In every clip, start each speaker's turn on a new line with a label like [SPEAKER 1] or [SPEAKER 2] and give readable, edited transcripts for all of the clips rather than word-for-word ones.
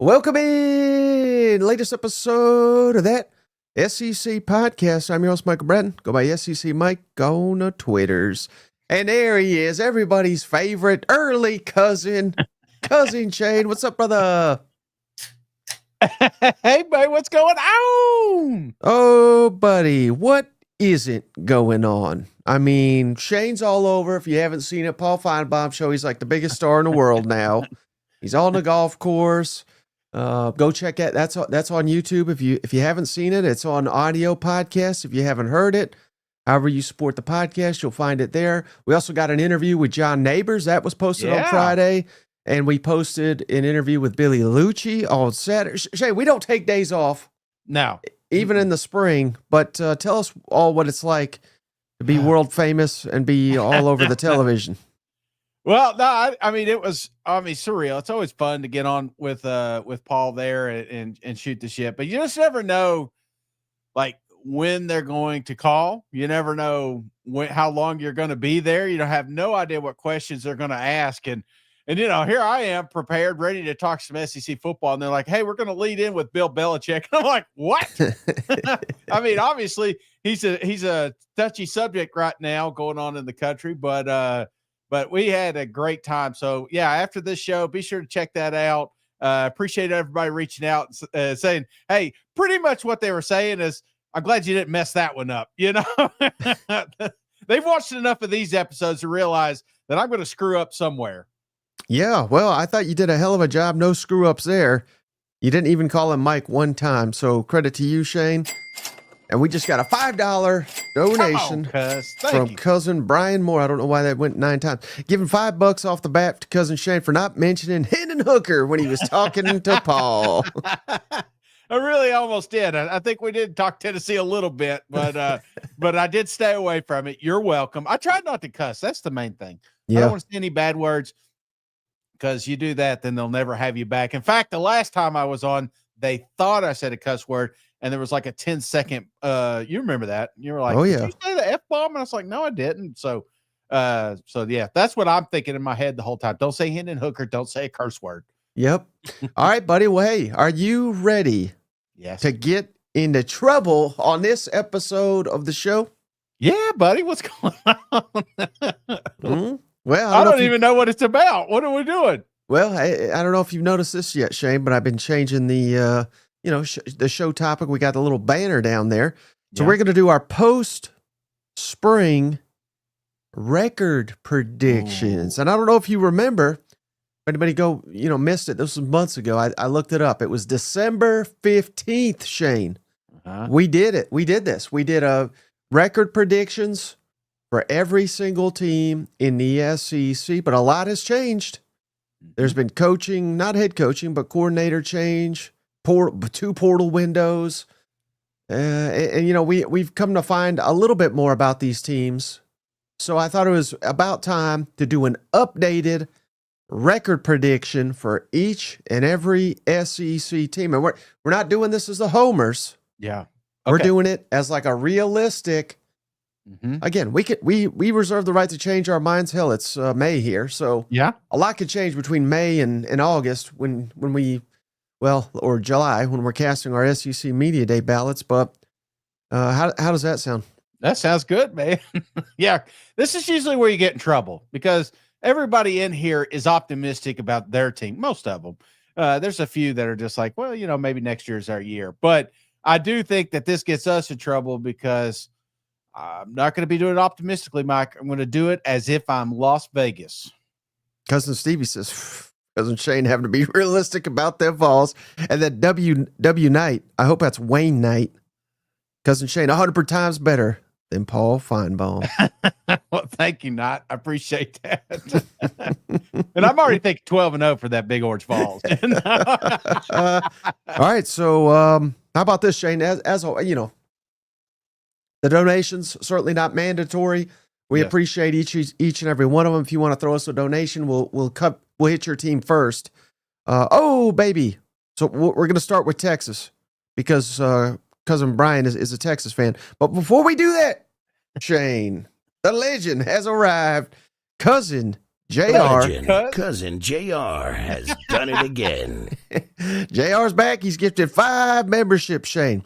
[SPEAKER 1] Welcome in, latest episode of that SEC podcast. I'm your host, Michael Bratton. Go by SEC Mike on the Twitters. And there he is, everybody's favorite early cousin Shane. What's up, brother?
[SPEAKER 2] Hey, buddy, what's going on?
[SPEAKER 1] Oh, buddy, what isn't going on? I mean, Shane's all over. If you haven't seen it, Paul Finebaum show, he's like the biggest star in the world now. He's on the golf course. Go check it. That's on YouTube. If you haven't seen it, it's on audio podcast. If you haven't heard it, however you support the podcast, you'll find it there. We also got an interview with John Neighbors that was posted on Friday, and we posted an interview with Billy Lucci on Saturday. Shane, we don't take days off.
[SPEAKER 2] No,
[SPEAKER 1] even in the spring. But tell us all what it's like to be world famous and be all over the television.
[SPEAKER 2] Well, no, I mean, it was, surreal. It's always fun to get on with Paul there and shoot the shit, but you just never know, like, when they're going to call. You never know how long you're going to be there. You don't have no idea what questions they're going to ask. And, you know, here I am prepared, ready to talk some SEC football. And they're like, hey, we're going to lead in with Bill Belichick. And I'm like, what? I mean, obviously he's a touchy subject right now going on in the country, but we had a great time. So yeah, after this show, be sure to check that out. Appreciate everybody reaching out and saying, hey, pretty much what they were saying is, I'm glad you didn't mess that one up. You know, they've watched enough of these episodes to realize that I'm going to screw up somewhere.
[SPEAKER 1] Yeah. Well, I thought you did a hell of a job. No screw ups there. You didn't even call him Mike one time. So credit to you, Shane. And we just got a $5 donation from cousin Brian Moore. I don't know why that went 9 times. Giving $5 off the bat to cousin Shane for not mentioning Hendon Hooker when he was talking to Paul.
[SPEAKER 2] I really almost did. I think we did talk Tennessee a little bit, but I did stay away from it. You're welcome. I tried not to cuss. That's the main thing. Yeah. I don't want to say any bad words, because you do that, then they'll never have you back. In fact, the last time I was on, they thought I said a cuss word, and there was like a 10-second, you remember that. You were like, oh, yeah. Did you say the F-bomb? And I was like, no, I didn't. So yeah, that's what I'm thinking in my head the whole time. Don't say Hendon Hooker. Don't say a curse word.
[SPEAKER 1] Yep. All right, buddy. Well, hey, are you ready to get into trouble on this episode of the show?
[SPEAKER 2] Yeah, buddy. What's going on?
[SPEAKER 1] Well,
[SPEAKER 2] I don't even know what it's about. What are we doing?
[SPEAKER 1] Well, I don't know if you've noticed this yet, Shane, but I've been changing the, the show topic. We got the little banner down there. So we're going to do our post-spring record predictions. And I don't know if you remember, if anybody missed it. This was months ago. I looked it up. It was December 15th, Shane. We did it. We did this. We did a record predictions for every single team in the SEC, but a lot has changed. There's been coaching, not head coaching, but coordinator change, 2 portal windows. And we've come to find a little bit more about these teams. So I thought it was about time to do an updated record prediction for each and every SEC team. And we're not doing this as the homers.
[SPEAKER 2] Yeah.
[SPEAKER 1] Okay. We're doing it as like a realistic. Again, we reserve the right to change our minds. Hell, it's May here, so
[SPEAKER 2] yeah,
[SPEAKER 1] a lot could change between May and August when we, or July when we're casting our SEC Media Day ballots. But how does that sound?
[SPEAKER 2] That sounds good, man. Yeah, this is usually where you get in trouble because everybody in here is optimistic about their team. Most of them. There's a few that are just like, well, maybe next year's our year. But I do think that this gets us in trouble because I'm not going to be doing it optimistically, Mike. I'm going to do it as if I'm Las Vegas.
[SPEAKER 1] Cousin Stevie says, cousin Shane having to be realistic about their falls. And that W Knight, I hope that's Wayne Knight. Cousin Shane, 100 times better than Paul Finebaum.
[SPEAKER 2] Well, thank you, Knight. I appreciate that. And I'm already thinking 12-0 for that Big Orange Falls.
[SPEAKER 1] All right. So how about this, Shane? As the donations, certainly not mandatory. We appreciate each and every one of them. If you want to throw us a donation, we'll hit your team first. Oh, baby. So we're going to start with Texas because cousin Brian is a Texas fan. But before we do that, Shane, the legend has arrived. Cousin JR.
[SPEAKER 3] Cousin JR has done it again.
[SPEAKER 1] JR's back. He's gifted 5 memberships, Shane.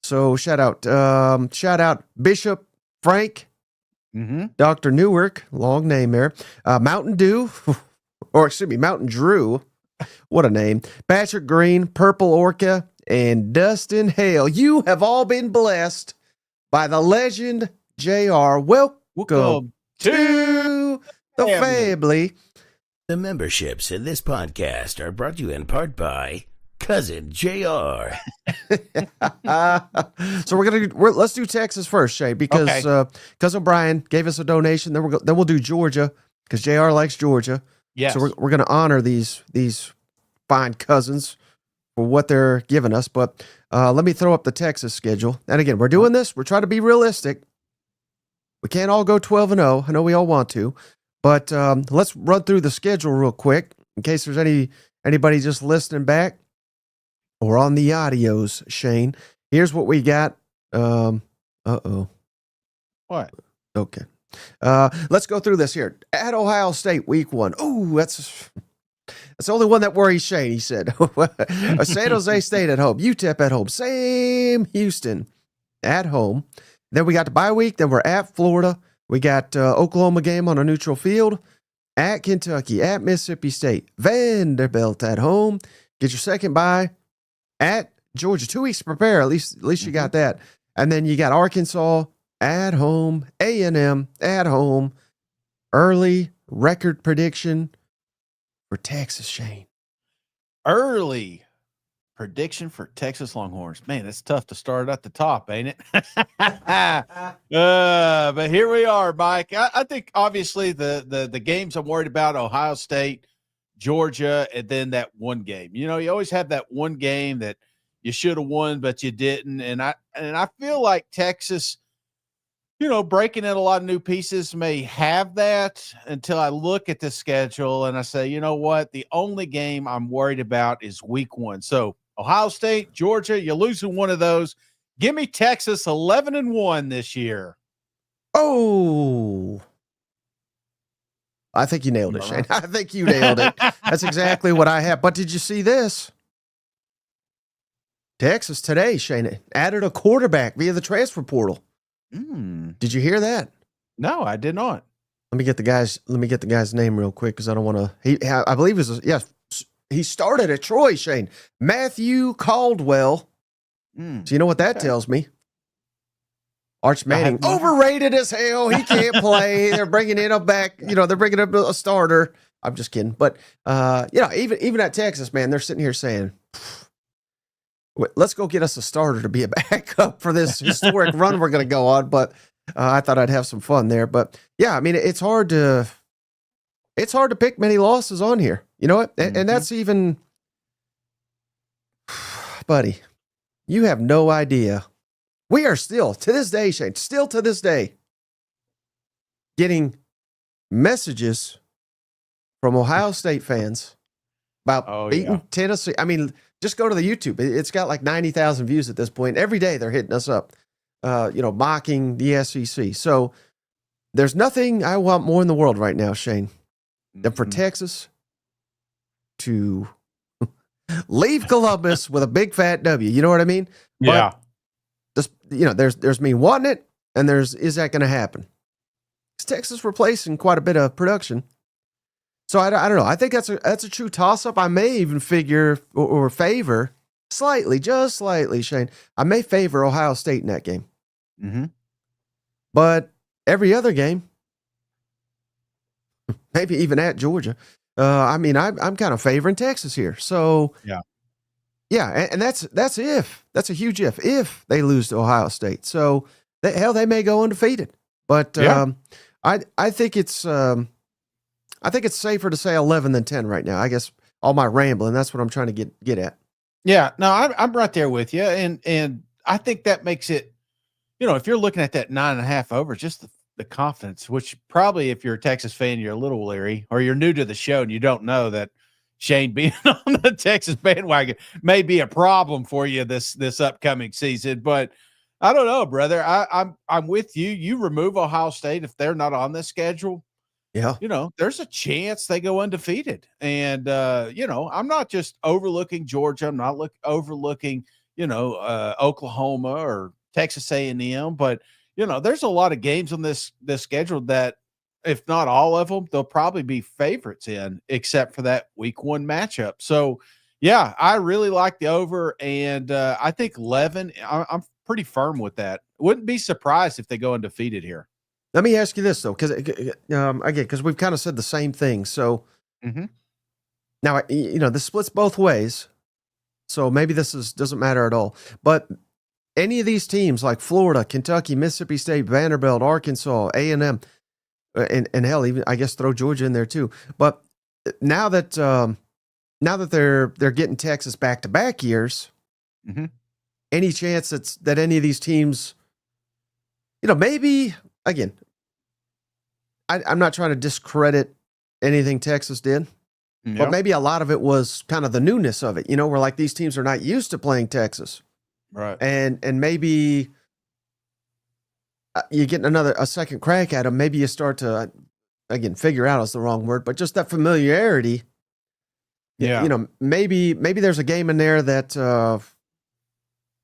[SPEAKER 1] So shout out Bishop Frank, Dr. Newark, long name there. Mountain Dew, or excuse me, Mountain Drew. What a name. Patrick Green, Purple Orca, and Dustin Hale. You have all been blessed by the legend JR. Welcome to the family.
[SPEAKER 3] The memberships in this podcast are brought to you in part by Cousin JR.
[SPEAKER 1] So let's do Texas first, Shay, because Cousin Brian gave us a donation. Then we'll do Georgia because JR likes Georgia.
[SPEAKER 2] Yes.
[SPEAKER 1] So we're going to honor these fine cousins for what they're giving us. But let me throw up the Texas schedule. And again, we're doing this. We're trying to be realistic. We can't all go 12-0. I know we all want to, but let's run through the schedule real quick in case there's anybody just listening back or on the audios, Shane. Here's what we got.
[SPEAKER 2] What?
[SPEAKER 1] Okay. Let's go through this here. At Ohio State, week 1. Oh, that's the only one that worries Shane, he said. San Jose State at home. UTEP at home. Sam Houston at home. Then we got the bye week. Then we're at Florida. We got Oklahoma game on a neutral field. At Kentucky. At Mississippi State. Vanderbilt at home. Get your second bye. At Georgia. 2 weeks to prepare. At least you got that. And then you got Arkansas at home. A&M at home. Early record prediction for Texas, Shane.
[SPEAKER 2] Early prediction for Texas Longhorns. Man, it's tough to start at the top, ain't it? But here we are, Mike. I think obviously the games I'm worried about, Ohio State, Georgia, and then that one game. You know, you always have that one game that you should have won, but you didn't. And I feel like Texas, you know, breaking in a lot of new pieces may have that until I look at the schedule and I say, you know what? The only game I'm worried about is week 1. So Ohio State, Georgia, you're losing one of those. Give me Texas 11-1 this year.
[SPEAKER 1] Oh, I think you nailed it, Shane. I think you nailed it. That's exactly what I have. But did you see this? Texas today, Shane, added a quarterback via the transfer portal. Did you hear that?
[SPEAKER 2] No, I did not.
[SPEAKER 1] Let me get the guy's name real quick because I don't want to. I believe he started at Troy, Shane. Matthew Caldwell. So you know what that tells me? Arch Manning, overrated as hell. He can't play. They're bringing in a back. You know, they're bringing up a starter. I'm just kidding. But, you know, even at Texas, man, they're sitting here saying, let's go get us a starter to be a backup for this historic run we're going to go on. But I thought I'd have some fun there. But, yeah, I mean, it's hard to pick many losses on here. You know what? And that's even, buddy, you have no idea. We are still, to this day, Shane, getting messages from Ohio State fans about beating Tennessee. I mean, just go to the YouTube. It's got like 90,000 views at this point. Every day they're hitting us up, you know, mocking the SEC. So there's nothing I want more in the world right now, Shane, than for Texas to leave Columbus with a big fat W. You know what I mean?
[SPEAKER 2] Yeah.
[SPEAKER 1] But this, you know, there's me wanting it, and is that going to happen? Is Texas replacing quite a bit of production? So I don't know. I think that's a true toss up. I may even figure or favor just slightly, Shane. I may favor Ohio State in that game. But every other game, maybe even at Georgia, I mean, I'm kind of favoring Texas here. So yeah, and that's a huge if they lose to Ohio State. So they may go undefeated. But I think it's safer to say 11 than 10 right now. I guess all my rambling, that's what I'm trying to get at.
[SPEAKER 2] Yeah, no, I'm right there with you, and I think that makes it, you know, if you're looking at that 9.5 over, just the confidence, which probably if you're a Texas fan, you're a little leery, or you're new to the show and you don't know that Shane being on the Texas bandwagon may be a problem for you this upcoming season. But I don't know, brother. I'm with you. You remove Ohio State if they're not on this schedule.
[SPEAKER 1] Yeah.
[SPEAKER 2] There's a chance they go undefeated. And, I'm not just overlooking Georgia. I'm not overlooking, Oklahoma or Texas A&M, but, there's a lot of games on this schedule that, if not all of them, they'll probably be favorites in, except for that week 1 matchup. So, yeah, I really like the over, and I think 11, I'm pretty firm with that. Wouldn't be surprised if they go undefeated here.
[SPEAKER 1] Let me ask you this, though, because, again, because we've kind of said the same thing. So now, this splits both ways. So maybe this doesn't matter at all. But any of these teams like Florida, Kentucky, Mississippi State, Vanderbilt, Arkansas, A&M, and hell, even I guess throw Georgia in there too. But now that they're getting Texas back-to-back years, any chance that any of these teams, maybe again, I'm not trying to discredit anything Texas did, but maybe a lot of it was kind of the newness of it. Where like these teams are not used to playing Texas,
[SPEAKER 2] right?
[SPEAKER 1] And maybe you get a second crack at them. Maybe you start to, again, figure out is the wrong word, but just that familiarity.
[SPEAKER 2] Yeah.
[SPEAKER 1] Maybe there's a game in there that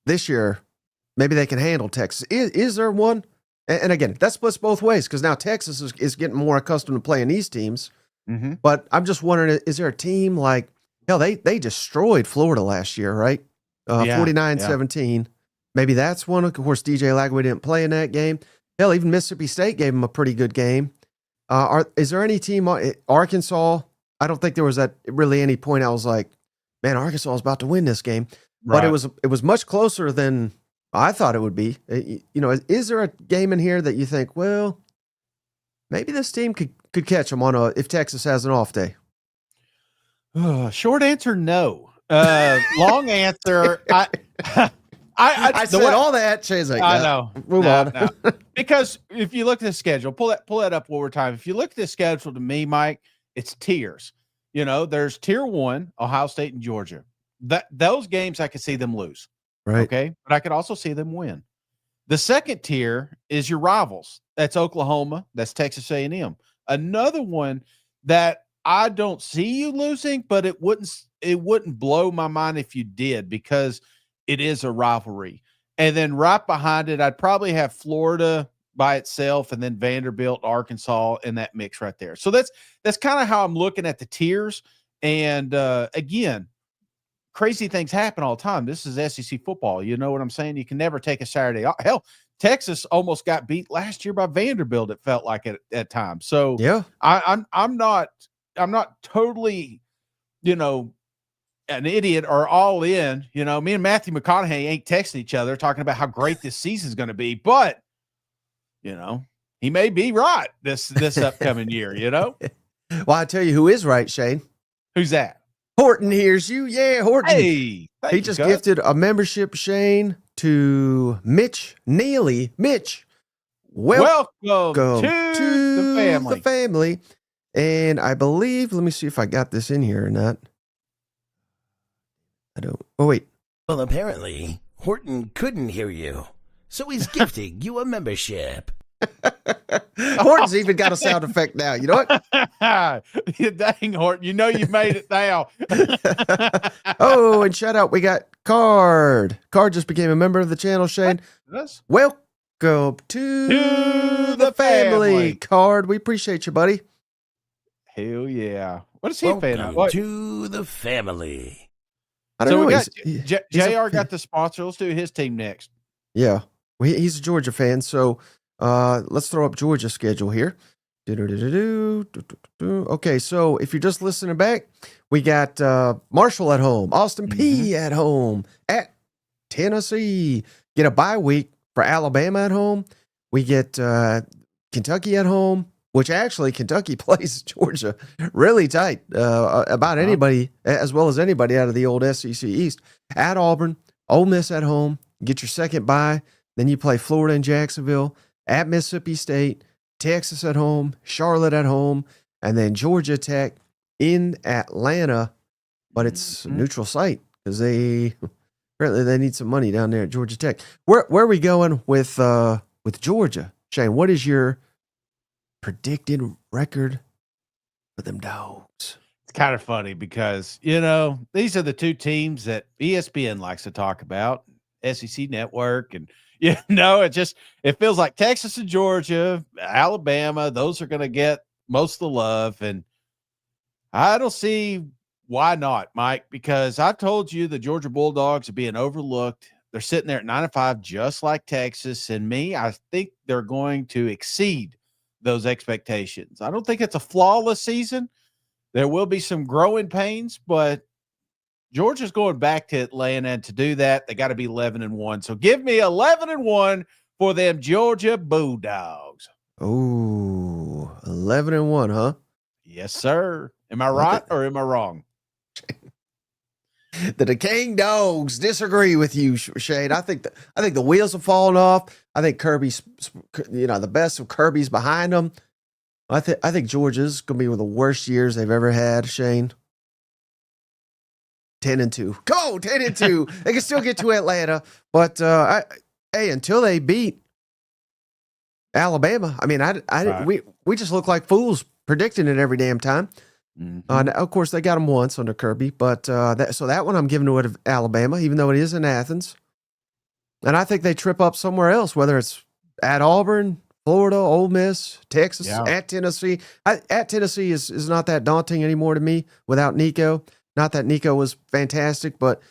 [SPEAKER 1] this year, maybe they can handle Texas. Is there one? And again, that splits both ways because now Texas is getting more accustomed to playing these teams. But I'm just wondering, is there a team like, hell, they destroyed Florida last year, right? 49-17. Maybe that's one. Of course, DJ Lagway didn't play in that game. Hell, even Mississippi State gave him a pretty good game. Is there any team, Arkansas? I don't think there was really any point I was like, man, Arkansas is about to win this game. Right. But it was much closer than I thought it would be. Is there a game in here that you think, well, maybe this team could catch them if Texas has an off day?
[SPEAKER 2] Short answer, no. Long answer, I
[SPEAKER 1] said all that. Shay's like,
[SPEAKER 2] I know.
[SPEAKER 1] Move on.
[SPEAKER 2] No. Because if you look at the schedule, pull that up one more time. If you look at the schedule, to me, Mike, it's tiers. There's tier 1, Ohio State and Georgia. Those games I could see them lose.
[SPEAKER 1] Right.
[SPEAKER 2] Okay. But I could also see them win. The second tier is your rivals. That's Oklahoma. That's Texas A&M. Another one that I don't see you losing, but it wouldn't blow my mind if you did, because it is a rivalry. And then right behind it, I'd probably have Florida by itself, and then Vanderbilt, Arkansas in that mix right there. So that's kind of how I'm looking at the tiers. And again, crazy things happen all the time. This is SEC football. You know what I'm saying? You can never take a Saturday off. Hell, Texas almost got beat last year by Vanderbilt. It felt like it at times. So
[SPEAKER 1] yeah,
[SPEAKER 2] I'm not totally, an idiot or all in. Me and Matthew McConaughey ain't texting each other talking about how great this season's going to be, but he may be right this upcoming year.
[SPEAKER 1] Well, I tell you who is right, Shane.
[SPEAKER 2] Who's that?
[SPEAKER 1] Horton hears you. Yeah, Horton.
[SPEAKER 2] Hey,
[SPEAKER 1] he just gifted a membership, Shane, to Mitch Neely. Mitch, welcome to the family. And I believe, let me see if I got this in here or not. I don't. Oh, wait.
[SPEAKER 3] Well, apparently, Horton couldn't hear you, so he's gifting you a membership.
[SPEAKER 1] Horton's even got a sound effect now. You know what?
[SPEAKER 2] Dang, Horton. You've made it now.
[SPEAKER 1] Oh, and shout out, we got Card. Card just became a member of the channel, Shane.
[SPEAKER 2] Yes.
[SPEAKER 1] Welcome to the family. Card, we appreciate you, buddy.
[SPEAKER 2] Hell yeah. What is he paying out? What?
[SPEAKER 3] To the family.
[SPEAKER 1] I don't know.
[SPEAKER 2] We got JR got the sponsor. Let's do his team next.
[SPEAKER 1] Yeah. Well, he's a Georgia fan, so let's throw up Georgia's schedule here. Okay, so if you're just listening back, we got Marshall at home, Austin P at home, at Tennessee. Get a bye week for Alabama at home. We get Kentucky at home, which actually Kentucky plays Georgia really tight about anybody, as well as anybody out of the old SEC East. At Auburn, Ole Miss at home, get your second bye. Then you play Florida and Jacksonville, at Mississippi State, Texas at home, Charlotte at home, and then Georgia Tech in Atlanta. But it's a neutral site because apparently they need some money down there at Georgia Tech. Where are we going with Georgia, Shane? What is your predicted record for them dogs.
[SPEAKER 2] It's kind of funny because, these are the two teams that ESPN likes to talk about, SEC Network. And, it feels like Texas and Georgia, Alabama, those are going to get most of the love. And I don't see why not, Mike, because I told you the Georgia Bulldogs are being overlooked. They're sitting there at 9-5, just like Texas. And I think they're going to exceed those expectations. I don't think it's a flawless season. There will be some growing pains, but Georgia's going back to Atlanta, and to do that, they got to be 11-1. So give me 11-1 for them Georgia Bulldogs.
[SPEAKER 1] Oh, 11-1, huh?
[SPEAKER 2] Yes, sir. Am I right or am I wrong?
[SPEAKER 1] The decaying dogs disagree with you, Shane. I think the wheels have fallen off. I think Kirby's, the best of Kirby's behind them. I think Georgia's gonna be one of the worst years they've ever had, Shane. 10-2. Go 10-2. They can still get to Atlanta, but until they beat Alabama, I mean, we just look like fools predicting it every damn time.
[SPEAKER 2] Mm-hmm.
[SPEAKER 1] Of course, they got them once under Kirby, but that one I'm giving to Alabama, even though it is in Athens. And I think they trip up somewhere else, whether it's at Auburn, Florida, Ole Miss, Texas, at Tennessee. At Tennessee is not that daunting anymore to me without Nico. Not that Nico was fantastic, but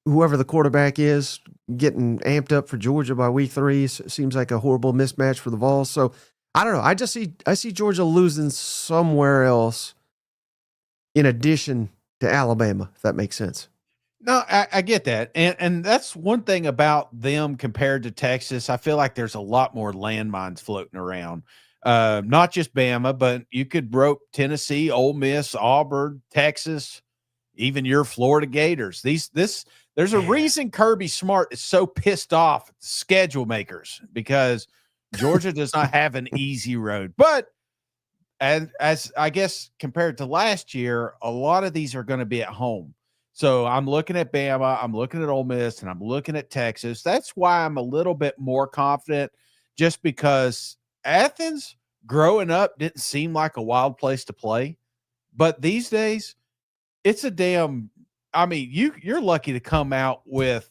[SPEAKER 1] whoever the quarterback is, getting amped up for Georgia by week 3 seems like a horrible mismatch for the Vols. So I don't know. I see Georgia losing somewhere else in addition to Alabama, if that makes sense.
[SPEAKER 2] No, I get that. And that's one thing about them compared to Texas. I feel like there's a lot more landmines floating around. Not just Bama, but you could rope Tennessee, Ole Miss, Auburn, Texas, even your Florida Gators. There's a reason Kirby Smart is so pissed off at the schedule makers, because Georgia does not have an easy road. But as I guess compared to last year, a lot of these are going to be at home. So I'm looking at Bama, I'm looking at Ole Miss, and I'm looking at Texas. That's why I'm a little bit more confident, just because Athens growing up didn't seem like a wild place to play. But these days, it's a damn – I mean, you're lucky to come out with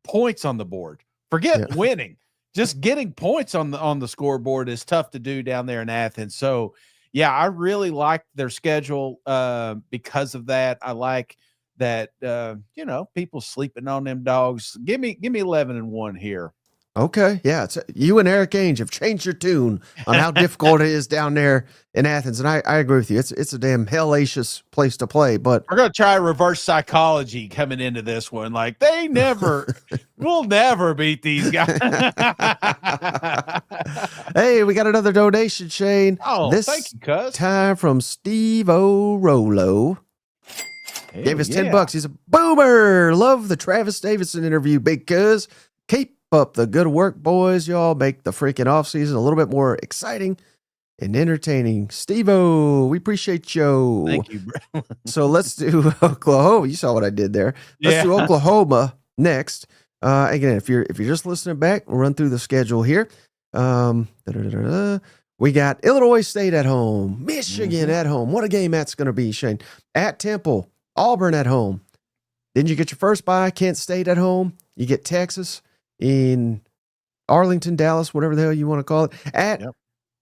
[SPEAKER 2] points on the board. Forget winning. Just getting points on the scoreboard is tough to do down there in Athens. So, yeah, I really like their schedule because of that. I like – that people sleeping on them dogs. Give me 11-1 here.
[SPEAKER 1] Okay, yeah, you and Eric Ainge have changed your tune on how difficult it is down there in Athens, and I agree with you. It's a damn hellacious place to play. But
[SPEAKER 2] we're gonna try reverse psychology coming into this one. Like we'll never beat these guys.
[SPEAKER 1] Hey, we got another donation, Shane.
[SPEAKER 2] Oh, thank you, cuz.
[SPEAKER 1] Time from Steve O'Rolo. Gave us $10. He's a boomer. Love the Travis Davidson interview, big cuz. Keep up the good work, boys. Y'all make the freaking offseason a little bit more exciting and entertaining. Steve-O, we appreciate you.
[SPEAKER 2] Thank you, bro.
[SPEAKER 1] So let's do Oklahoma. You saw what I did there. Let's do Oklahoma next. Again, if you're just listening back, we'll run through the schedule here. We got Illinois State at home, Michigan at home. What a game that's going to be, Shane. At Temple. Auburn at home. Then you get your first bye, Kent State at home. You get Texas in Arlington, Dallas, whatever the hell you want to call it. At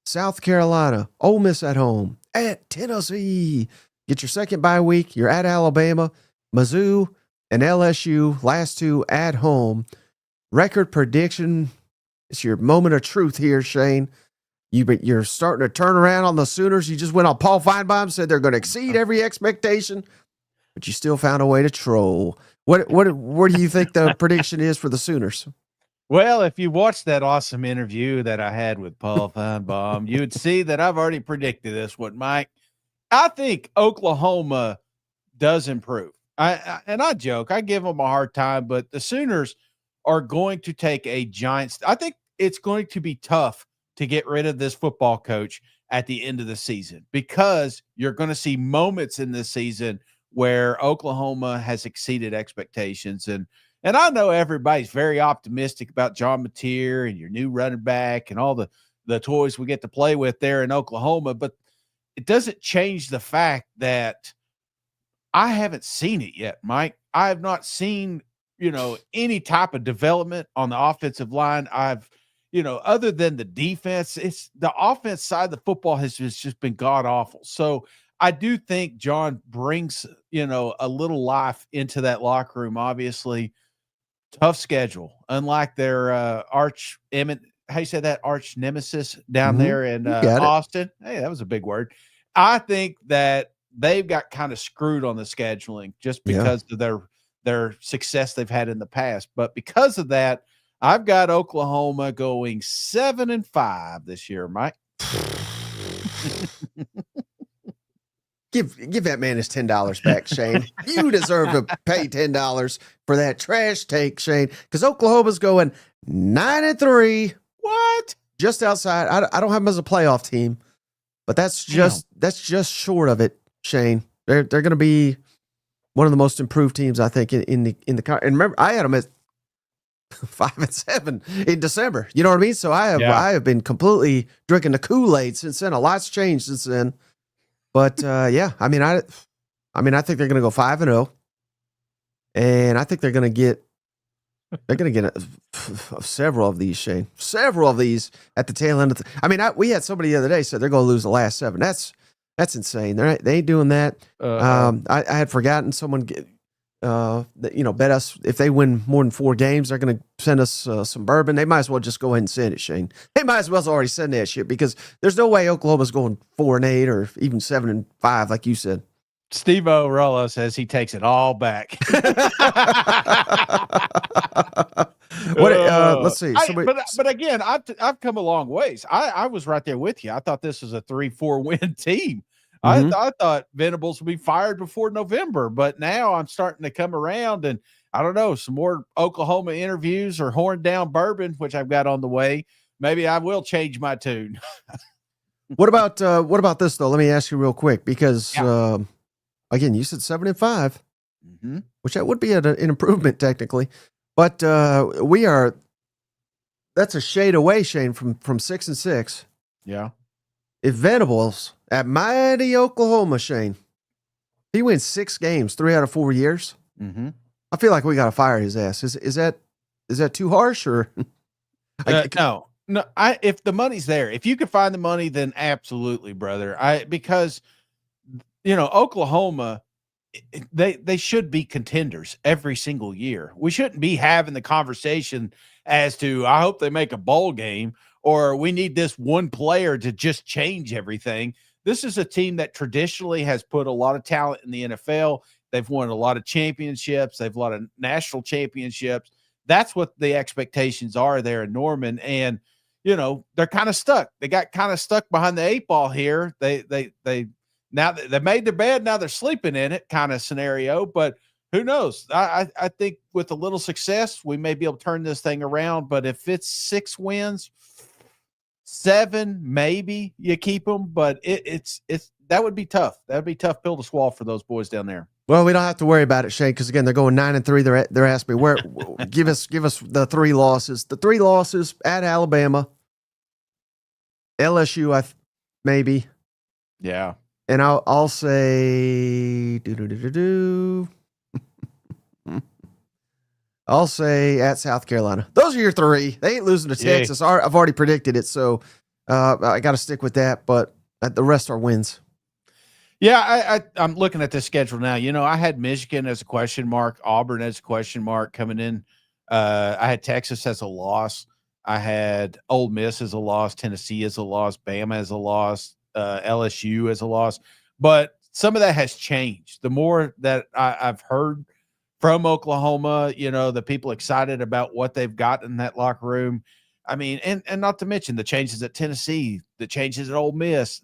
[SPEAKER 1] South Carolina, Ole Miss at home. At Tennessee, get your second bye week. You're at Alabama, Mizzou, and LSU, last two at home. Record prediction. It's your moment of truth here, Shane. You're starting to turn around on the Sooners. You just went on Paul Finebaum, said they're going to exceed every expectation. But you still found a way to troll. What do you think the prediction is for the Sooners?
[SPEAKER 2] Well, if you watched that awesome interview that I had with Paul Finebaum, you would see that I've already predicted this one, Mike. I think Oklahoma does improve. I joke, I give them a hard time, but the Sooners are going to take a giant. I think it's going to be tough to get rid of this football coach at the end of the season, because you're going to see moments in this season where Oklahoma has exceeded expectations. And I know everybody's very optimistic about John Mateer and your new running back and all the the toys we get to play with there in Oklahoma, but it doesn't change the fact that I haven't seen it yet, Mike. I have not seen, any type of development on the offensive line. Other than the defense, it's the offense side of the football has just been god awful. So I do think John brings, a little life into that locker room. Obviously, tough schedule, unlike their how you say that, arch nemesis down there in Austin. Hey, that was a big word. I think that they've got kind of screwed on the scheduling just because of their success they've had in the past. But because of that, I've got Oklahoma going 7-5 this year, Mike.
[SPEAKER 1] Give that man his $10 back, Shane. You deserve to pay $10 for that trash take, Shane, because Oklahoma's going 9-3.
[SPEAKER 2] What?
[SPEAKER 1] Just outside. I don't have them as a playoff team, but that's just short of it, Shane. They're going to be one of the most improved teams, I think, in the and remember, I had them at 5-7 in December. You know what I mean? So I have been completely drinking the Kool-Aid since then. A lot's changed since then. But I think they're going to go 5-0, and I think they're going to get several of these, Shane. Several of these at the tail end of we had somebody the other day said they're going to lose the last 7. That's insane. They ain't doing that. I had forgotten someone bet us if they win more than 4 games, they're going to send us some bourbon. They might as well just go ahead and send it, Shane. They might as well already send that shit because there's no way Oklahoma's going 4-8 or even 7-5, like you said.
[SPEAKER 2] Steve O'Rollo says he takes it all back.
[SPEAKER 1] Let's see.
[SPEAKER 2] But again, I've come a long ways. I was right there with you. I thought this was a 3-4 win team. I thought Venables would be fired before November, but now I'm starting to come around, and I don't know, some more Oklahoma interviews or horn down bourbon, which I've got on the way. Maybe I will change my tune.
[SPEAKER 1] What about this though? Let me ask you real quick because again, you said 7-5, which that would be an improvement technically, but that's a shade away, Shane, from 6-6.
[SPEAKER 2] Yeah.
[SPEAKER 1] If Venables at mighty Oklahoma, Shane, he wins 6 games, 3 out of 4 years. I feel like we got to fire his ass. Is that too harsh or?
[SPEAKER 2] No. If the money's there, if you could find the money, then absolutely, brother. Because Oklahoma, they should be contenders every single year. We shouldn't be having the conversation as to I hope they make a bowl game, or we need this one player to just change everything. This is a team that traditionally has put a lot of talent in the NFL. They've won a lot of championships. They've won a lot of national championships. That's what the expectations are there in Norman. And, they're kind of stuck. They got kind of stuck behind the 8 ball here. They now they made their bed. Now they're sleeping in it kind of scenario, but who knows? I think with a little success, we may be able to turn this thing around, but if it's 6 wins, 7, maybe you keep them, but it's that would be tough. That would be tough pill to swallow for those boys down there.
[SPEAKER 1] Well, we don't have to worry about it, Shane, because again, they're going 9-3. They're asking me where. give us the 3 losses. The 3 losses at Alabama, LSU, maybe.
[SPEAKER 2] Yeah,
[SPEAKER 1] and I'll say I'll say at South Carolina. Those are your 3. They ain't losing to Texas. I've already predicted it, so I got to stick with that. But the rest are wins.
[SPEAKER 2] Yeah, I'm looking at this schedule now. I had Michigan as a question mark, Auburn as a question mark coming in. I had Texas as a loss. I had Ole Miss as a loss, Tennessee as a loss, Bama as a loss, LSU as a loss. But some of that has changed. The more that I've heard from Oklahoma, the people excited about what they've got in that locker room. I mean, and not to mention the changes at Tennessee, the changes at Ole Miss.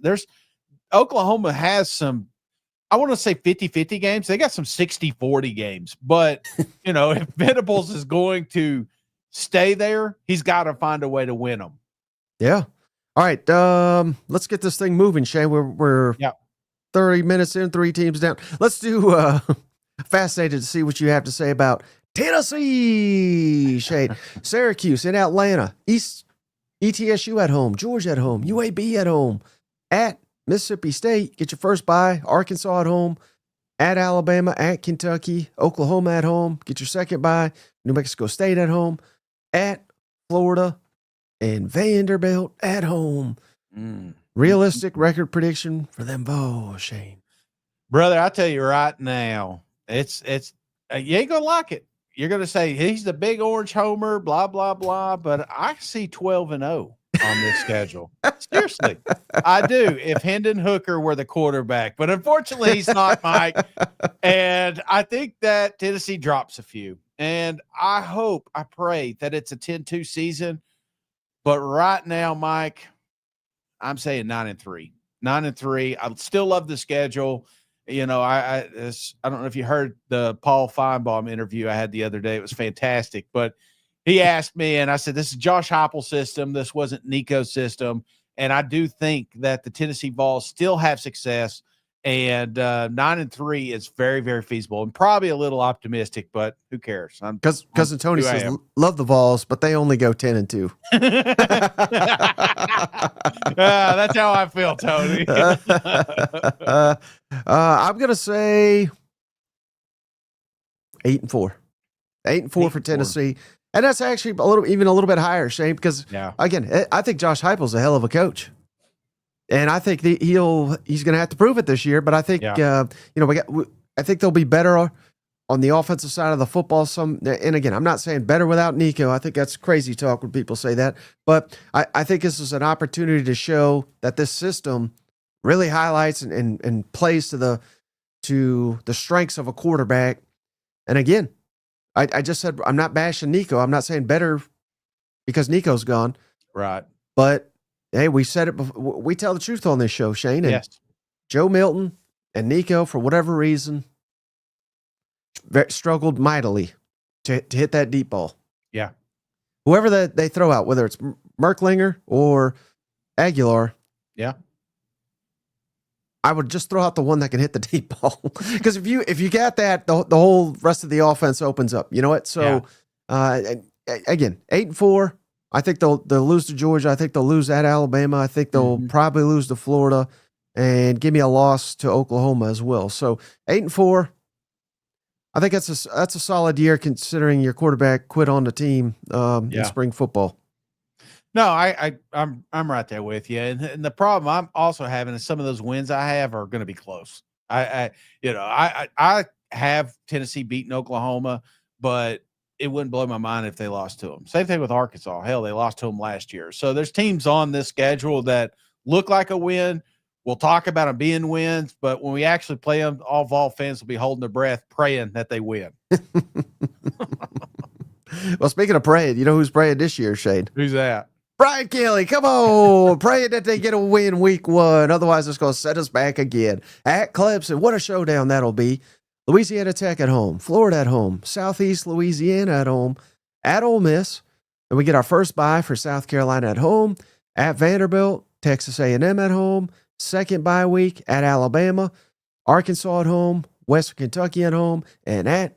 [SPEAKER 2] Oklahoma has some, I want to say 50-50 games. They got some 60-40 games. But, if Venables is going to stay there, he's got to find a way to win them.
[SPEAKER 1] Yeah. All right. Let's get this thing moving, Shane. We're 30 minutes in, 3 teams down. Let's do fascinated to see what you have to say about Tennessee, Shane. Syracuse in Atlanta. East ETSU at home, Georgia at home, UAB at home, at Mississippi State, get your first bye, Arkansas at home, at Alabama, at Kentucky, Oklahoma at home, get your second bye, New Mexico State at home, at Florida, and Vanderbilt at home. Realistic record prediction for them both, Shane.
[SPEAKER 2] Brother, I tell you right now, it's you ain't gonna like it. You're gonna say he's the big orange homer, blah blah blah. But I see 12-0 on this schedule. Seriously, I do. If Hendon Hooker were the quarterback, but unfortunately he's not, Mike. And I think that Tennessee drops a few. And I hope, I pray that it's a 10-2 season. But right now, Mike, I'm saying 9-3. 9-3. I still love the schedule. You know, I don't know if you heard the Paul Finebaum interview I had the other day. It was fantastic. But he asked me, and I said, this is Josh Heupel's system. This wasn't Nico's system. And I do think that the Tennessee Vols still have success. And 9-3 is very, very feasible and probably a little optimistic, but who cares?
[SPEAKER 1] Cousin Tony says, love the Vols, but they only go 10-2.
[SPEAKER 2] That's how I feel, Tony.
[SPEAKER 1] I'm going to say 8-4. 8-4 for Tennessee. And that's actually even a little bit higher, Shane, because, again, I think Josh Heupel's a hell of a coach. And I think he's going to have to prove it this year. But I think I think they'll be better on the offensive side of the football. And again, I'm not saying better without Nico. I think that's crazy talk when people say that. But I think this is an opportunity to show that this system really highlights and plays to the strengths of a quarterback. And again, I just said I'm not bashing Nico. I'm not saying better because Nico's gone.
[SPEAKER 2] Right.
[SPEAKER 1] But hey, we said it before. We tell the truth on this show, Shane. And
[SPEAKER 2] yes.
[SPEAKER 1] Joe Milton and Nico, for whatever reason, struggled mightily to hit that deep ball.
[SPEAKER 2] Yeah.
[SPEAKER 1] Whoever that they throw out, whether it's Merklinger or Aguilar.
[SPEAKER 2] Yeah.
[SPEAKER 1] I would just throw out the one that can hit the deep ball. Because if you got that, the whole rest of the offense opens up. You know what? So, again, 8-4. I think they'll lose to Georgia. I think they'll lose at Alabama. I think they'll probably lose to Florida, and give me a loss to Oklahoma as well. So 8-4. I think that's a solid year considering your quarterback quit on the team in spring football.
[SPEAKER 2] No, I'm right there with you. And the problem I'm also having is some of those wins I have are going to be close. I have Tennessee beating Oklahoma, but it wouldn't blow my mind if they lost to them. Same thing with Arkansas. Hell, they lost to them last year. So there's teams on this schedule that look like a win. We'll talk about them being wins, but when we actually play them, all Vol fans will be holding their breath, praying that they win.
[SPEAKER 1] Well, speaking of praying, you know who's praying this year, Shane?
[SPEAKER 2] Who's that?
[SPEAKER 1] Brian Kelly, come on. Praying that they get a win week 1. Otherwise, it's going to set us back again. At Clemson, what a showdown that'll be. Louisiana Tech at home, Florida at home, Southeast Louisiana at home, at Ole Miss. And we get our first bye for South Carolina at home, at Vanderbilt, Texas A&M at home, second bye week at Alabama, Arkansas at home, Western Kentucky at home, and at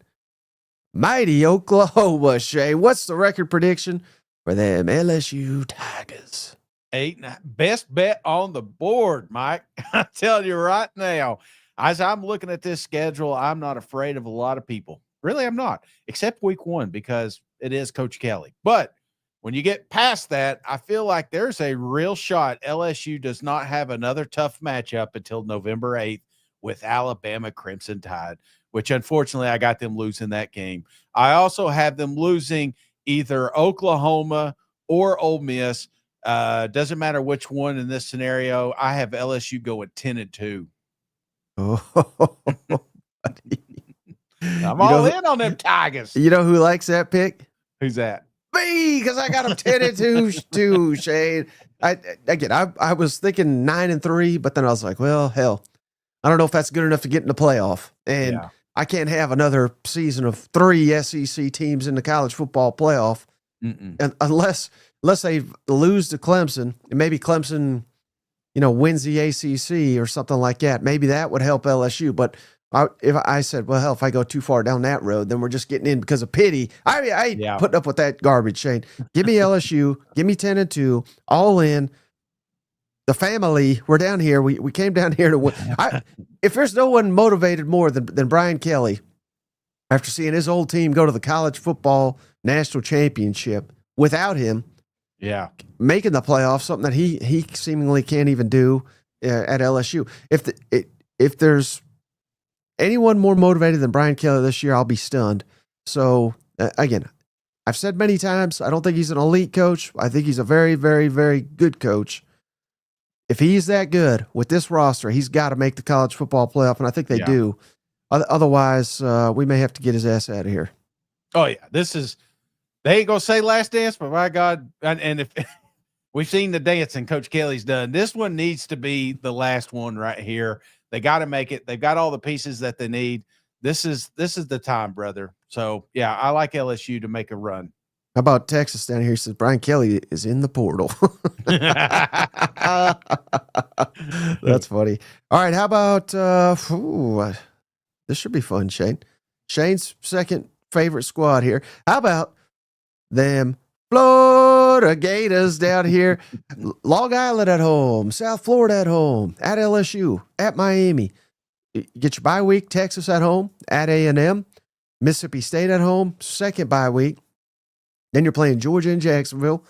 [SPEAKER 1] mighty Oklahoma. Shay, what's the record prediction for them LSU Tigers?
[SPEAKER 2] 8. Best bet on the board, Mike. I'm telling you right now. As I'm looking at this schedule, I'm not afraid of a lot of people. Really, I'm not, except week 1 because it is Coach Kelly. But when you get past that, I feel like there's a real shot LSU does not have another tough matchup until November 8th with Alabama Crimson Tide, which unfortunately I got them losing that game. I also have them losing either Oklahoma or Ole Miss. Doesn't matter which one in this scenario. I have LSU going 10-2.
[SPEAKER 1] Oh,
[SPEAKER 2] I'm all in on them Tigers.
[SPEAKER 1] You know who likes that pick?
[SPEAKER 2] Who's that?
[SPEAKER 1] Me, because I got them 10-2 too, Shane. I was thinking 9-3, but then I was like, well, hell, I don't know if that's good enough to get in the playoff. And I can't have another season of 3 SEC teams in the college football playoff unless they lose to Clemson, and maybe Clemson, wins the ACC or something like that. Maybe that would help LSU. But If I said, well, hell, if I go too far down that road, then we're just getting in because of pity. I ain't putting up with that garbage, Shane. Give me LSU. Give me 10-2, all in. The family, we're down here. We came down here to win. If there's no one motivated more than Brian Kelly, after seeing his old team go to the college football national championship without him, making the playoffs, something that he seemingly can't even do at LSU. If there's anyone more motivated than Brian Kelly this year, I'll be stunned. So again, I've said many times, I don't think he's an elite coach. I think he's a very, very, very good coach. If he's that good with this roster, he's got to make the college football playoff, and I think they do. Otherwise, we may have to get his ass out of here.
[SPEAKER 2] Oh, yeah. They ain't going to say last dance, but my God, and if we've seen the dancing Coach Kelly's done, this one needs to be the last one right here. They got to make it. They've got all the pieces that they need. This is the time, brother. So, yeah, I like LSU to make a run.
[SPEAKER 1] How about Texas down here? He says Brian Kelly is in the portal. That's funny. All right, how about this should be fun, Shane. Shane's second favorite squad here. How about them Florida Gators down here? Long Island at home, South Florida at home, at LSU, at Miami. You get your bye week, Texas at home, at A&M, Mississippi State at home, second bye week. Then you're playing Georgia and Jacksonville,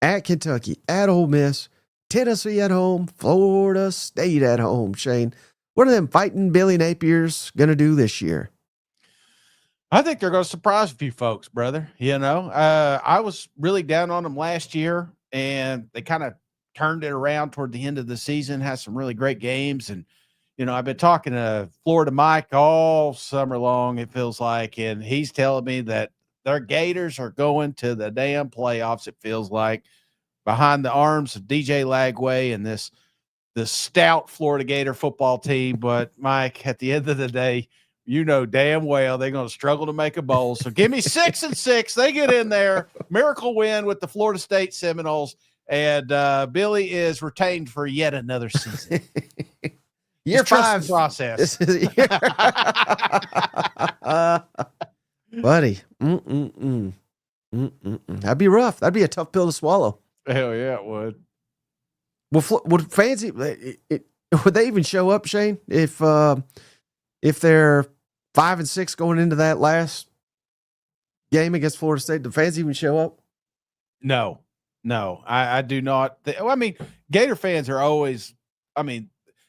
[SPEAKER 1] at Kentucky, at Ole Miss, Tennessee at home, Florida State at home. Shane, what are them fighting Billy Napiers going to do this year?
[SPEAKER 2] I think they're going to surprise a few folks, brother. I was really down on them last year, and they kind of turned it around toward the end of the season, had some really great games. And, I've been talking to Florida Mike all summer long, it feels like, and he's telling me that their Gators are going to the damn playoffs, it feels like, behind the arms of DJ Lagway and the stout Florida Gator football team. But, Mike, at the end of the day, damn well they're going to struggle to make a bowl. So give me 6-6. They get in there. Miracle win with the Florida State Seminoles. And Billy is retained for yet another season.
[SPEAKER 1] Year 5
[SPEAKER 2] process.
[SPEAKER 1] Buddy, that'd be rough. That'd be a tough pill to swallow.
[SPEAKER 2] Hell yeah, it would.
[SPEAKER 1] Would fans would they even show up, Shane? If they're 5-6 going into that last game against Florida State, do fans even show up?
[SPEAKER 2] No, I do not. Gator fans are always.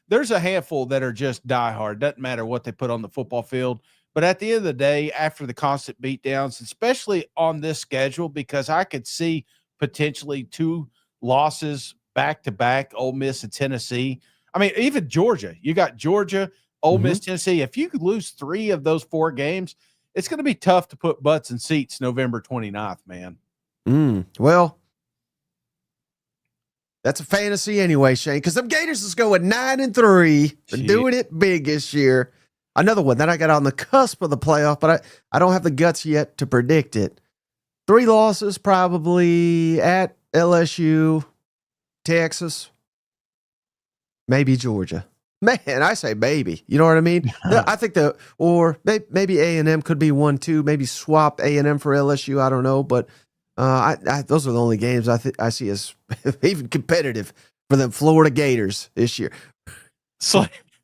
[SPEAKER 2] There's a handful that are just diehard. Doesn't matter what they put on the football field. But at the end of the day, after the constant beatdowns, especially on this schedule, because I could see potentially 2 losses back-to-back, Ole Miss and Tennessee. Even Georgia. You got Georgia, Ole Miss, Tennessee. If you could lose 3 of those 4 games, it's going to be tough to put butts in seats November 29th, man.
[SPEAKER 1] Well, that's a fantasy anyway, Shane, because them Gators is going 9-3. They're doing it big this year. Another one that I got on the cusp of the playoff, but I don't have the guts yet to predict it. 3 losses probably at LSU, Texas, maybe Georgia. Man, I say maybe. You know what I mean? I think maybe A&M could be 1-2. Maybe swap A&M for LSU. I don't know, but those are the only games I see as even competitive for the Florida Gators this year.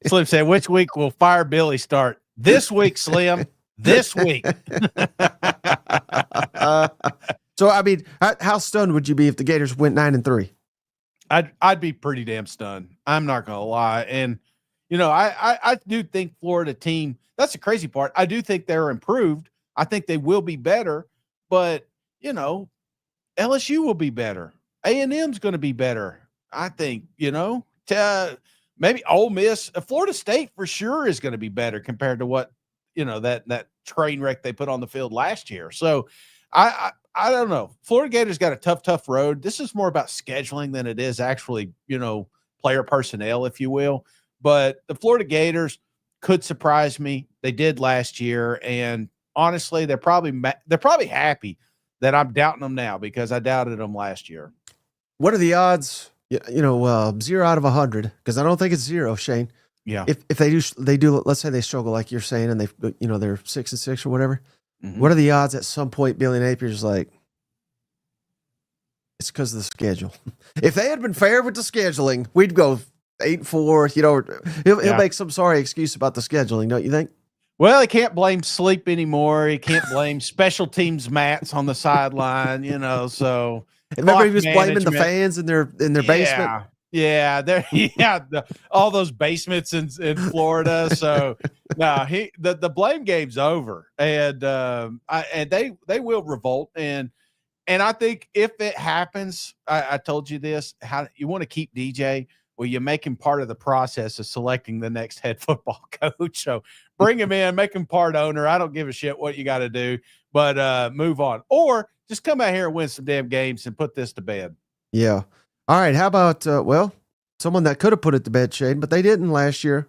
[SPEAKER 2] Slim said, which week will Fire Billy start? This week, Slim. This week.
[SPEAKER 1] So, how stunned would you be if the Gators went 9-3?
[SPEAKER 2] I'd be pretty damn stunned. I'm not going to lie. And, I do think Florida team, that's the crazy part. I do think they're improved. I think they will be better. But, LSU will be better. A&M's going to be better. I think, maybe Ole Miss, Florida State for sure is going to be better compared to what, that train wreck they put on the field last year. So I don't know. Florida Gators got a tough road. This is more about scheduling than it is actually, player personnel, if you will. But the Florida Gators could surprise me. They did last year. And honestly, they're probably happy that I'm doubting them now because I doubted them last year.
[SPEAKER 1] What are the odds? 0 out of 100, because I don't think it's 0, Shane.
[SPEAKER 2] Yeah.
[SPEAKER 1] If they do, let's say they struggle like you're saying, and they're 6-6 or whatever.
[SPEAKER 2] Mhm.
[SPEAKER 1] What are the odds at some point Billy Napier's like, it's because of the schedule? If they had been fair with the scheduling, we'd go 8-4. He'll make some sorry excuse about the scheduling, don't you think?
[SPEAKER 2] Well, he can't blame sleep anymore. He can't blame special teams mats on the sideline, so
[SPEAKER 1] Remember he was
[SPEAKER 2] clock
[SPEAKER 1] blaming the
[SPEAKER 2] management.
[SPEAKER 1] fans in their basement?
[SPEAKER 2] Yeah, all those basements in Florida. So no, the blame game's over, and they will revolt, and I think if it happens, I told you this, how you want to keep DJ. Well, you make him part of the process of selecting the next head football coach. So bring him in, make him part owner. I don't give a shit what you got to do, but move on, or just come out here and win some damn games and put this to bed.
[SPEAKER 1] Yeah. All right. How about someone that could have put it to bed, Shane, but they didn't last year.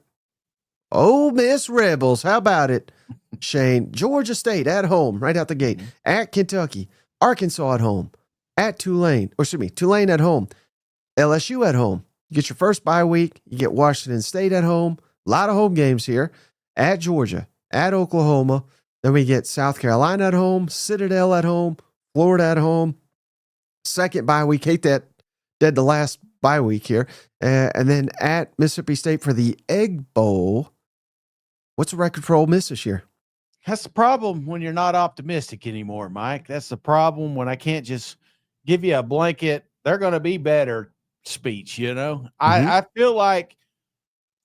[SPEAKER 1] Ole Miss Rebels. How about it, Shane? Georgia State at home, right out the gate. At Kentucky, Arkansas at home, at Tulane at home, LSU at home. You get your first bye week. You get Washington State at home. A lot of home games here. At Georgia, at Oklahoma. Then we get South Carolina at home, Citadel at home, Florida at home. Second bye week. Hate that. Dead the last bye week here. And then at Mississippi State for the Egg Bowl. What's the record for Ole Miss this year?
[SPEAKER 2] That's the problem when you're not optimistic anymore, Mike. That's the problem when I can't just give you a blanket, they're going to be better speech, I feel like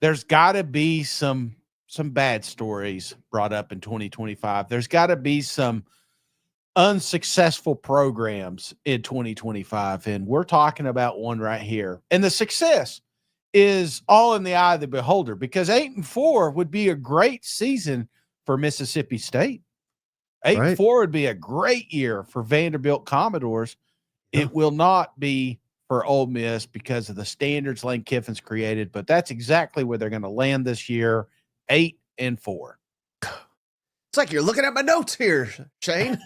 [SPEAKER 2] there's got to be some bad stories brought up in 2025. There's got to be some unsuccessful programs in 2025, and we're talking about one right here. And the success is all in the eye of the beholder, because 8-4 would be a great season for Mississippi State. 8-4 would be a great year for Vanderbilt Commodores. It will not be for Ole Miss because of the standards Lane Kiffin's created, but that's exactly where they're going to land this year, 8-4.
[SPEAKER 1] It's like you're looking at my notes here, Shane.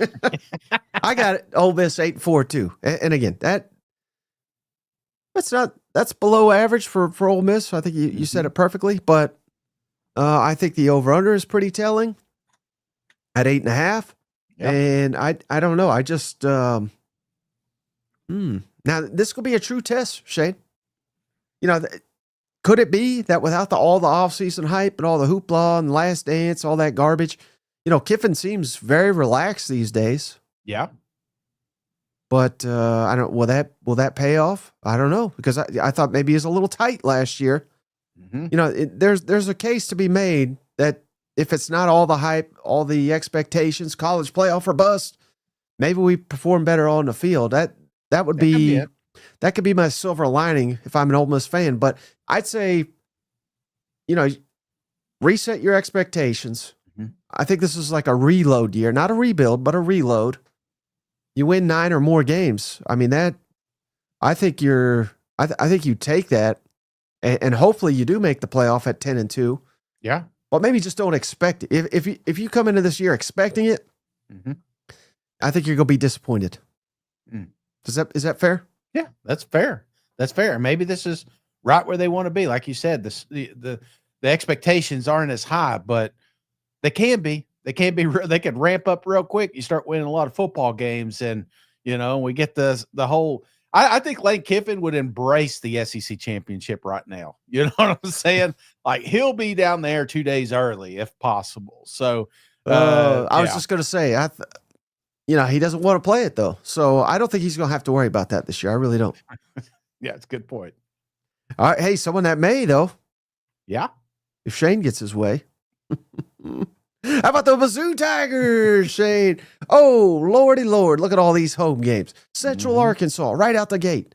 [SPEAKER 1] I got it. Ole Miss 8-4 too. And again, that's below average for Ole Miss. I think you said it perfectly, but I think the over-under is pretty telling at 8.5. Yep. And I don't know. I just now this could be a true test, Shane. Could it be that without all the offseason hype and all the hoopla and Last Dance, all that garbage, Kiffin seems very relaxed these days.
[SPEAKER 2] Yeah.
[SPEAKER 1] But I don't. Will that pay off? I don't know, because I thought maybe he was a little tight last year. Mm-hmm. There's a case to be made that if it's not all the hype, all the expectations, college playoff or bust, maybe we perform better on the field. That would be that could be my silver lining if I'm an Ole Miss fan. But I'd say, reset your expectations. Mm-hmm. I think this is like a reload year, not a rebuild, but a reload. You win 9 or more games. I mean, I think you take that, and hopefully you do make the playoff at 10-2.
[SPEAKER 2] Yeah.
[SPEAKER 1] But maybe just don't expect it. If you come into this year expecting it, I think you're going to be disappointed. Mm. Is that fair?
[SPEAKER 2] Yeah, that's fair. That's fair. Maybe this is right where they want to be. Like you said, the expectations aren't as high, but they can be. They can ramp up real quick. You start winning a lot of football games, and we get the whole. I think Lane Kiffin would embrace the SEC championship right now. You know what I'm saying? Like, he'll be down there 2 days early if possible. So
[SPEAKER 1] I was just going to say, he doesn't want to play it though. So I don't think he's going to have to worry about that this year. I really don't.
[SPEAKER 2] Yeah, it's a good point.
[SPEAKER 1] All right. Hey, someone that may though.
[SPEAKER 2] Yeah.
[SPEAKER 1] If Shane gets his way. How about the LSU Tigers, Shane? Oh, lordy lord. Look at all these home games. Central Arkansas, right out the gate.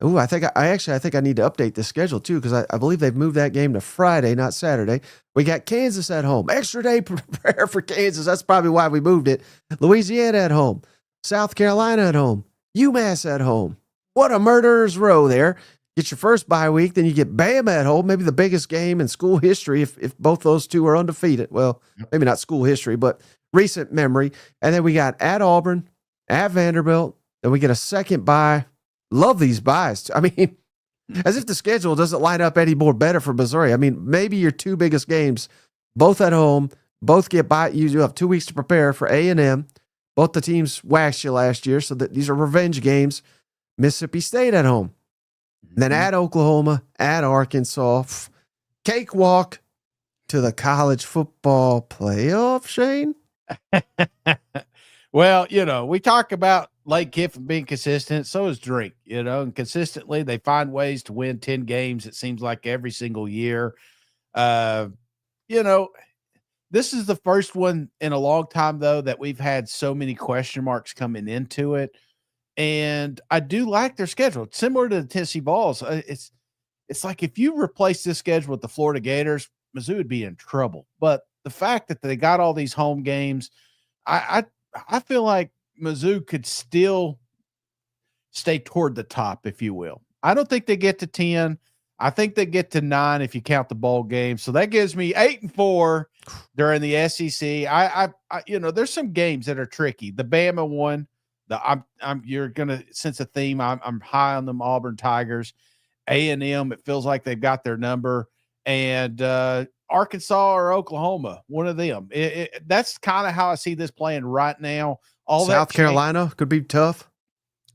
[SPEAKER 1] Ooh, I think I need to update the schedule too, because I believe they've moved that game to Friday, not Saturday. We got Kansas at home. Extra day prepare for Kansas. That's probably why we moved it. Louisiana at home. South Carolina at home. UMass at home. What a murderer's row there. Get your first bye week, then you get Bama at home, maybe the biggest game in school history if both those two are undefeated. Well, maybe not school history, but recent memory. And then we got at Auburn, at Vanderbilt, then we get a second bye. Love these buys. I mean, As if the schedule doesn't line up any more better for Missouri. I mean, maybe your two biggest games, both at home, both get by. You have 2 weeks to prepare for A&M. Both the teams waxed you last year, so that these are revenge games. Mississippi State at home. Then at Oklahoma, at Arkansas. Cakewalk to the college football playoff, Shane?
[SPEAKER 2] Well, we talk about Lake Kiffin being consistent. So is Drink, and consistently they find ways to win 10 games. It seems like every single year. This is the first one in a long time, though, that we've had so many question marks coming into it. And I do like their schedule. It's similar to the Tennessee Vols. It's like if you replace this schedule with the Florida Gators, Mizzou would be in trouble. But the fact that they got all these home games, I feel like Mizzou could still stay toward the top, if you will. I don't think they get to 10. I think they get to 9 if you count the bowl game. So that gives me 8-4 during the SEC. I there's some games that are tricky. The Bama one, you're gonna sense a theme. I'm high on them Auburn Tigers. A&M, it feels like they've got their number, and Arkansas or Oklahoma, one of them. That's kind of how I see this playing right now.
[SPEAKER 1] South Carolina could be tough.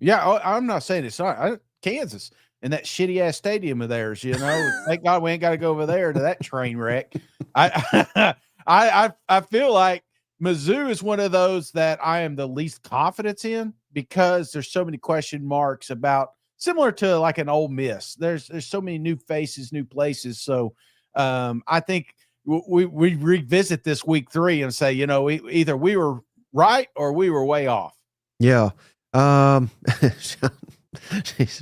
[SPEAKER 2] Yeah, I'm not saying it's not. Kansas and that shitty ass stadium of theirs. Thank God we ain't got to go over there to that train wreck. I feel like Mizzou is one of those that I am the least confidence in because there's so many question marks about, similar to like an Ole Miss. There's so many new faces, new places. So I think we revisit this week 3 and say, either we were right or we were way off.
[SPEAKER 1] Yeah.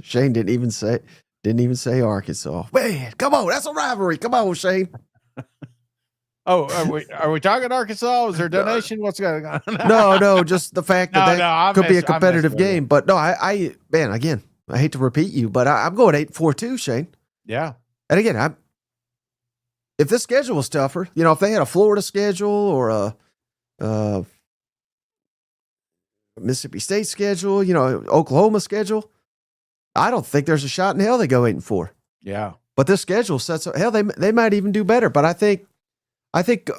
[SPEAKER 1] Shane didn't even say Arkansas. Man, come on, that's a rivalry. Come on, Shane.
[SPEAKER 2] Oh, are we talking Arkansas? Is there a donation? What's going on?
[SPEAKER 1] No, just the fact that could be a competitive game. But no, I again, I hate to repeat you, but I'm going 8-4 too, Shane.
[SPEAKER 2] Yeah.
[SPEAKER 1] And again, if this schedule was tougher, if they had a Florida schedule or a Mississippi State schedule, Oklahoma schedule, I don't think there's a shot in hell they go 8-4.
[SPEAKER 2] Yeah.
[SPEAKER 1] But this schedule sets up, hell, they might even do better. But I think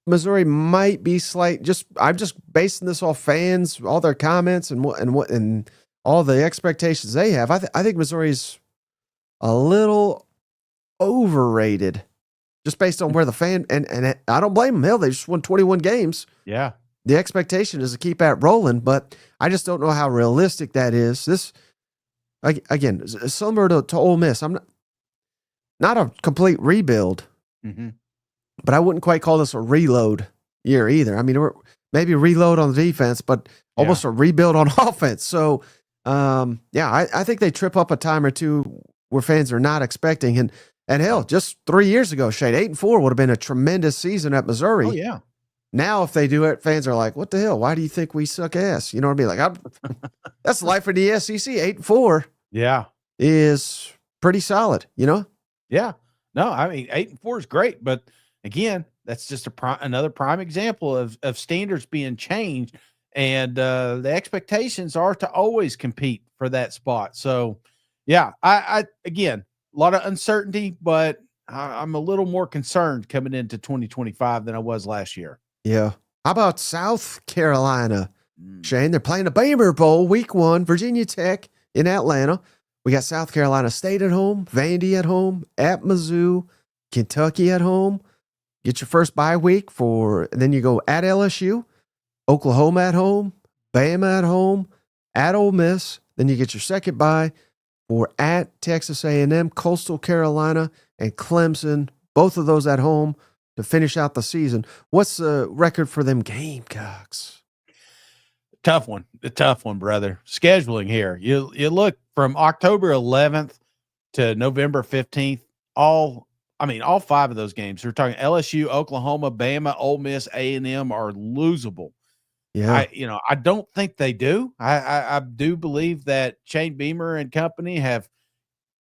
[SPEAKER 1] Missouri might be I'm just basing this off fans, all their comments and all the expectations they have. I think Missouri's a little overrated just based on where the fan, and I don't blame them. Hell, they just won 21 games.
[SPEAKER 2] Yeah.
[SPEAKER 1] The expectation is to keep that rolling, but I just don't know how realistic that is. This, again, similar to Ole Miss. I'm not a complete rebuild, but I wouldn't quite call this a reload year either. I mean, we're maybe reload on the defense, but almost a rebuild on offense. So, I think they trip up a time or two where fans are not expecting. And hell, just 3 years ago, Shane, 8-4 would have been a tremendous season at Missouri.
[SPEAKER 2] Oh, yeah.
[SPEAKER 1] Now, if they do it, fans are like, what the hell? Why do you think we suck ass? You know what I mean? Like, that's life in the SEC. 8-4 is pretty solid, Yeah.
[SPEAKER 2] No, I mean, 8-4 is great. But again, that's just another prime example of standards being changed. And the expectations are to always compete for that spot. So, yeah, I again, a lot of uncertainty, but I'm a little more concerned coming into 2025 than I was last year.
[SPEAKER 1] Yeah. How about South Carolina, Shane? They're playing the Beamer Bowl week 1, Virginia Tech in Atlanta. We got South Carolina State at home, Vandy at home, at Mizzou, Kentucky at home. Get your first bye week and then you go at LSU, Oklahoma at home, Bama at home, at Ole Miss. Then you get your second bye for at Texas A&M, Coastal Carolina, and Clemson. Both of those at home to finish out the season. What's the record for them Gamecocks?
[SPEAKER 2] Tough one, brother. Scheduling here. You look from October 11th to November 15th. All 5 of those games. We're talking LSU, Oklahoma, Bama, Ole Miss, A&M are losable.
[SPEAKER 1] Yeah.
[SPEAKER 2] I don't think they do. I do believe that Shane Beamer and company have,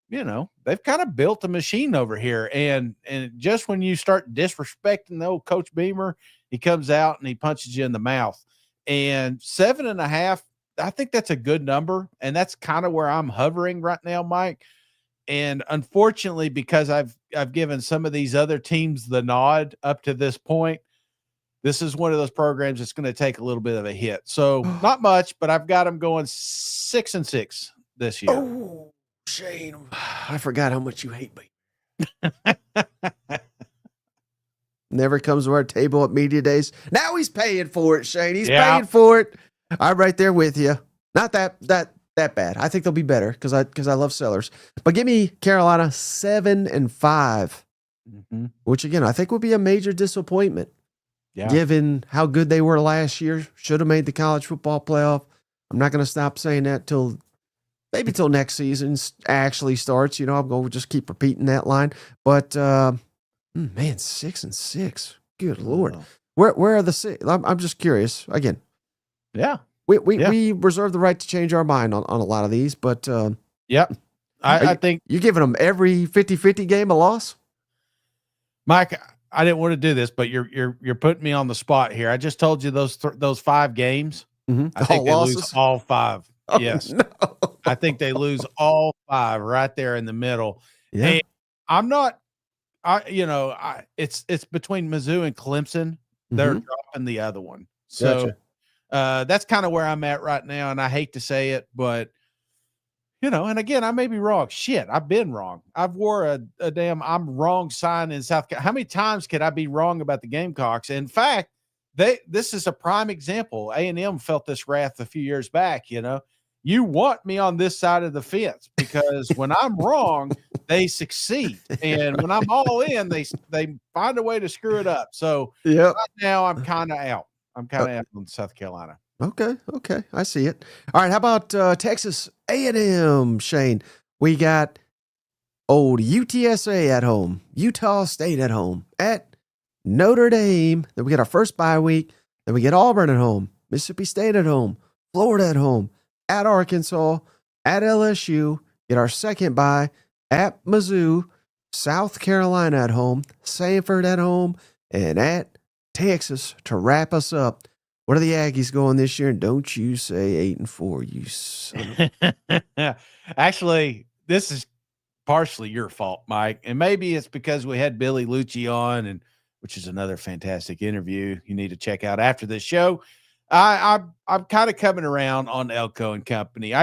[SPEAKER 2] they've kind of built a machine over here. And just when you start disrespecting the old Coach Beamer, he comes out and he punches you in the mouth. And 7.5, I think that's a good number. And that's kind of where I'm hovering right now, Mike. And unfortunately, because I've given some of these other teams the nod up to this point, this is one of those programs that's going to take a little bit of a hit. So not much, but I've got them going 6-6 this year.
[SPEAKER 1] Oh, Shane, I forgot how much you hate me. Never comes to our table at media days. Now he's paying for it, Shane. He's paying for it. I'm right there with you. Not that bad. I think they'll be better because I love Sellers. But give me Carolina 7-5, which again I think would be a major disappointment. Yeah. Given how good they were last year, should have made the college football playoff. I'm not going to stop saying that till next season actually starts. You know, I'm going to just keep repeating that line. But man, 6-6. Good Lord. Where are the six? I'm just curious. Again.
[SPEAKER 2] Yeah.
[SPEAKER 1] We reserve the right to change our mind on a lot of these, but
[SPEAKER 2] I think
[SPEAKER 1] you're giving them every 50-50 game a loss.
[SPEAKER 2] Mike, I didn't want to do this, but you're putting me on the spot here. I just told you those 5 games. I think they lose all 5.
[SPEAKER 1] Oh,
[SPEAKER 2] yes,
[SPEAKER 1] no.
[SPEAKER 2] I think they lose all 5 right there in the middle.
[SPEAKER 1] Yeah.
[SPEAKER 2] And I'm not. It's between Mizzou and Clemson. They're dropping the other one. So.
[SPEAKER 1] Gotcha.
[SPEAKER 2] That's kind of where I'm at right now, and I hate to say it, but and again, I may be wrong. Shit, I've been wrong. I've wore a damn I'm wrong sign in South Carolina. How many times could I be wrong about the Gamecocks? In fact, this is a prime example. A&M felt this wrath a few years back. You want me on this side of the fence because when I'm wrong, they succeed, and when I'm all in, they find a way to screw it up. So right now, I'm kind of out. I'm kind of out on South Carolina.
[SPEAKER 1] Okay. I see it. All right. How about Texas A&M, Shane? We got old UTSA at home, Utah State at home, at Notre Dame. Then we get our first bye week. Then we get Auburn at home, Mississippi State at home, Florida at home, at Arkansas, at LSU. Get our second bye at Mizzou, South Carolina at home, Sanford at home, and at Texas to wrap us up. What are the Aggies going this year? And don't you say 8-4, you son of
[SPEAKER 2] Actually, this is partially your fault, Mike. And maybe it's because we had Billy Lucci on, and which is another fantastic interview you need to check out after the show. I'm kind of coming around on Elko and company.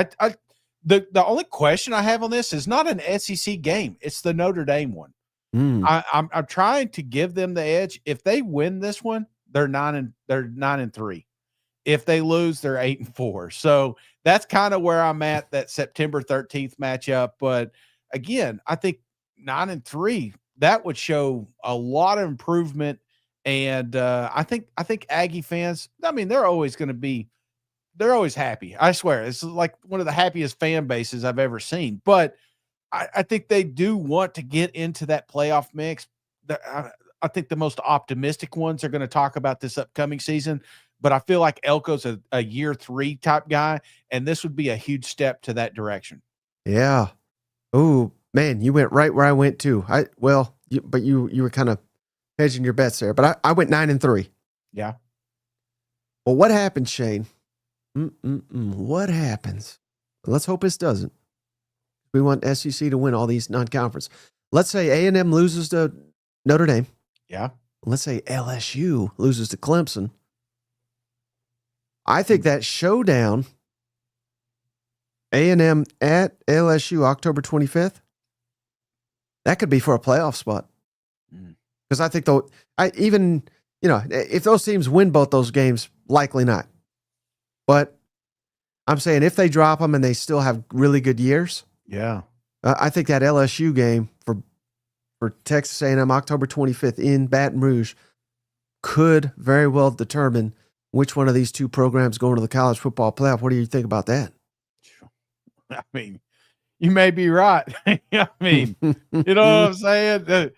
[SPEAKER 2] The only question I have on this is not an SEC game. It's the Notre Dame one. I'm trying to give them the edge. If they win this one, they're 9-3. If they lose, they're 8-4. So that's kind of where I'm at, that September 13th matchup. But again, I think 9-3, that would show a lot of improvement. And I think Aggie fans, I mean, they're always happy. I swear, it's like one of the happiest fan bases I've ever seen. But I think they do want to get into that playoff mix. I think the most optimistic ones are going to talk about this upcoming season, but I feel like Elko's a year 3 type guy, and this would be a huge step to that direction.
[SPEAKER 1] Yeah. Oh man, you went right where I went too. You were kind of hedging your bets there, but I went 9-3.
[SPEAKER 2] Yeah.
[SPEAKER 1] Well, what happens, Shane? What happens? Let's hope this doesn't. We want SEC to win all these non-conference. Let's say A&M loses to Notre Dame.
[SPEAKER 2] Yeah.
[SPEAKER 1] Let's say LSU loses to Clemson. I think that showdown, A&M at LSU, October 25th, that could be for a playoff spot. Because I think if those teams win both those games, likely not. But I'm saying if they drop them and they still have really good years,
[SPEAKER 2] yeah,
[SPEAKER 1] I think that LSU game for Texas A&M October 25th in Baton Rouge could very well determine which one of these two programs going to the college football playoff. What do you think about that?
[SPEAKER 2] I mean, you may be right. I mean, you know what I'm saying?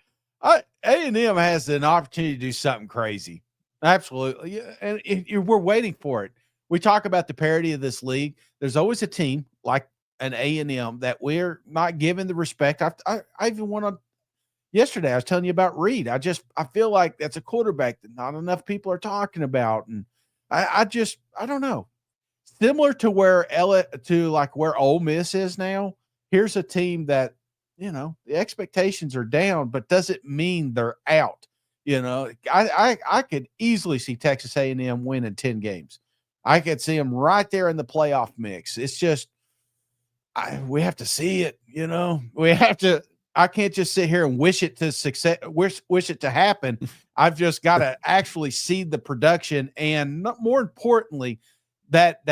[SPEAKER 2] A&M has an opportunity to do something crazy. Absolutely. And we're waiting for it. We talk about the parity of this league. There's always a team like an A&M that we're not giving the respect. I even went on yesterday. I was telling you about Reed. I feel like that's a quarterback that not enough people are talking about. And I don't know. Similar to where Ole Miss is now, here's a team that the expectations are down, but does it mean they're out? I could easily see Texas A&M winning 10 games. I could see them right there in the playoff mix. It's just, we have to see it, we have to. I can't just sit here and wish it to success, wish it to happen. I've just got to actually see the production, and more importantly, that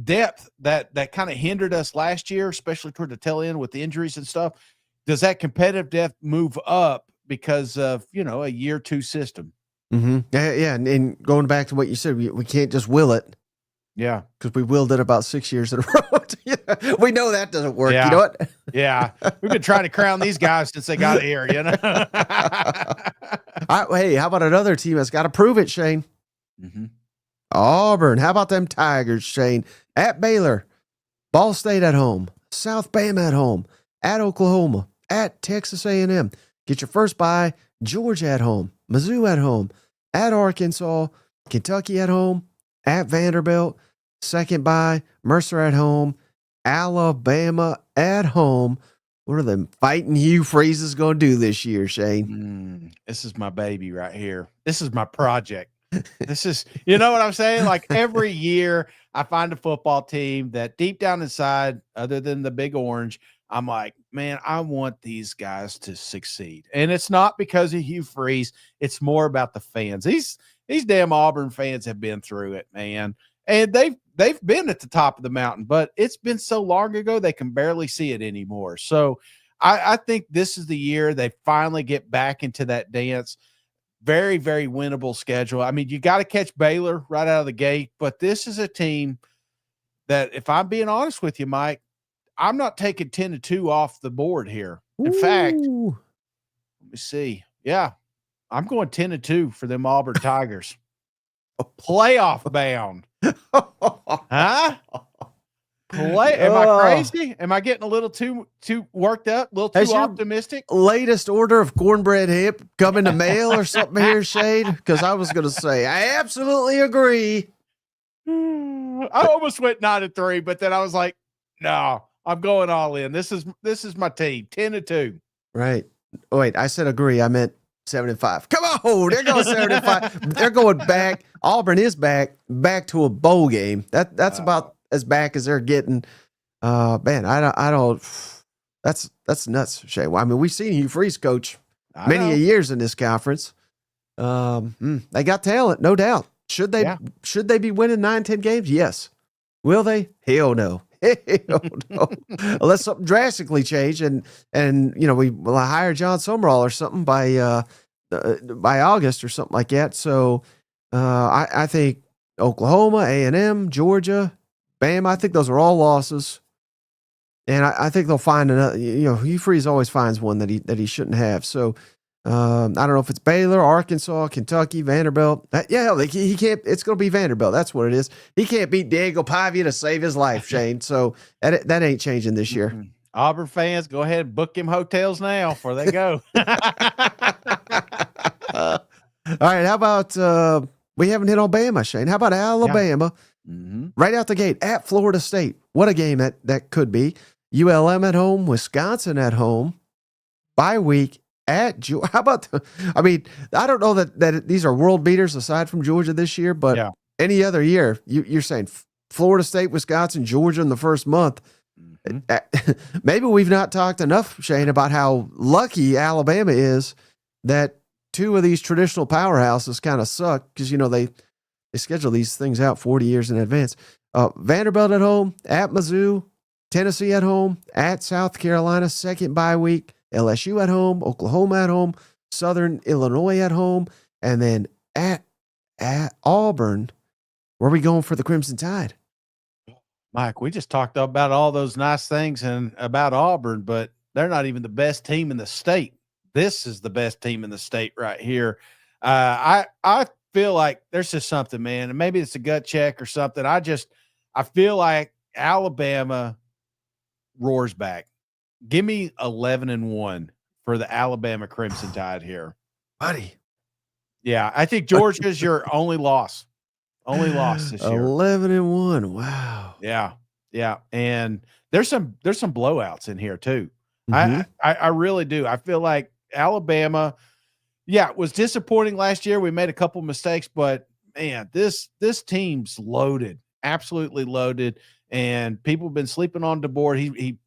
[SPEAKER 2] depth that kind of hindered us last year, especially toward the tail end with the injuries and stuff. Does that competitive depth move up because of a year two system?
[SPEAKER 1] Mm-hmm. Yeah, and going back to what you said, we can't just will it.
[SPEAKER 2] Yeah,
[SPEAKER 1] because we willed it about 6 years in a row. Yeah, we know that doesn't work.
[SPEAKER 2] Yeah.
[SPEAKER 1] You know what?
[SPEAKER 2] Yeah, we've been trying to crown these guys since they got here.
[SPEAKER 1] Hey, how about another team that's got to prove it, Shane?
[SPEAKER 2] Mm-hmm.
[SPEAKER 1] Auburn. How about them Tigers, Shane? At Baylor, Ball State at home, South Bama at home, at Oklahoma, at Texas A&M. Get your first bye. Georgia at home, Mizzou at home, at Arkansas, Kentucky at home, at Vanderbilt, second bye, Mercer at home, Alabama at home. What are them Fighting Hugh Freeze's going to do this year, Shane?
[SPEAKER 2] This is my baby right here. This is my project. This is, you know what I'm saying? Like every year I find a football team that deep down inside, other than the Big Orange, I'm like, man, I want these guys to succeed. And it's not because of Hugh Freeze. It's more about the fans. These damn Auburn fans have been through it, man. And they've been at the top of the mountain, but it's been so long ago they can barely see it anymore. So I think this is the year they finally get back into that dance. Very, very winnable schedule. I mean, you got to catch Baylor right out of the gate, but this is a team that, if I'm being honest with you, Mike, I'm not taking 10-2 off the board here. In fact, let me see. Yeah, I'm going 10-2 for them Auburn Tigers. Playoff bound. Huh? Am I crazy? Am I getting a little too worked up, a little too optimistic?
[SPEAKER 1] Latest order of cornbread hip coming to mail or something here, Shade? Because I was going to say, I absolutely agree.
[SPEAKER 2] I almost went 9-3, but then I was like, no, I'm going all in. This is my team, 10-2.
[SPEAKER 1] Right. Oh, wait, I said agree. I meant 7-5. Come on, they're going 7-5. They're going back. Auburn is back to a bowl game. That's about as back as they're getting. Man, I don't. That's nuts, Shay. Well, I mean, we've seen Hugh Freeze coach many years in this conference. They got talent, no doubt. Should they be winning 9-10 games? Yes. Will they? Hell no. Hell no. Unless something drastically changed and we will hire John Summerall or something by August or something like that. So I think Oklahoma, A&M, Georgia, Bama, I think those are all losses. And I think they'll find another. Hugh Freeze always finds one that he shouldn't have. So I don't know if it's Baylor, Arkansas, Kentucky, Vanderbilt. He can't. It's going to be Vanderbilt. That's what it is. He can't beat Diego Pavia to save his life, Shane. So that ain't changing this year.
[SPEAKER 2] Mm-hmm. Auburn fans, go ahead and book him hotels now before they go.
[SPEAKER 1] All right. How about we haven't hit on Bama, Shane? How about Alabama?
[SPEAKER 2] Yeah. Mm-hmm.
[SPEAKER 1] Right out the gate at Florida State. What a game that could be. ULM at home, Wisconsin at home, bye week at Georgia. How about I don't know that these are world beaters aside from Georgia this year, but any other year, you're saying Florida State, Wisconsin, Georgia in the first month. Mm-hmm. Maybe we've not talked enough, Shane, about how lucky Alabama is that two of these traditional powerhouses kind of suck because, they schedule these things out 40 years in advance. Vanderbilt at home, at Mizzou, Tennessee at home, at South Carolina, second bye week, LSU at home, Oklahoma at home, Southern Illinois at home, and then at Auburn. Where are we going for the Crimson Tide?
[SPEAKER 2] Mike, we just talked about all those nice things and about Auburn, but they're not even the best team in the state. This is the best team in the state right here. I feel like there's just something, man, and maybe it's a gut check or something. I feel like Alabama roars back. Give me 11-1 for the Alabama Crimson Tide here,
[SPEAKER 1] buddy.
[SPEAKER 2] Yeah, I think Georgia's your only loss. Only loss this year.
[SPEAKER 1] 11-1. Wow.
[SPEAKER 2] Yeah, and there's some blowouts in here too. I really do. I feel like Alabama, it was disappointing last year. We made a couple mistakes, but man, this team's loaded, absolutely loaded, and people have been sleeping on DeBoer.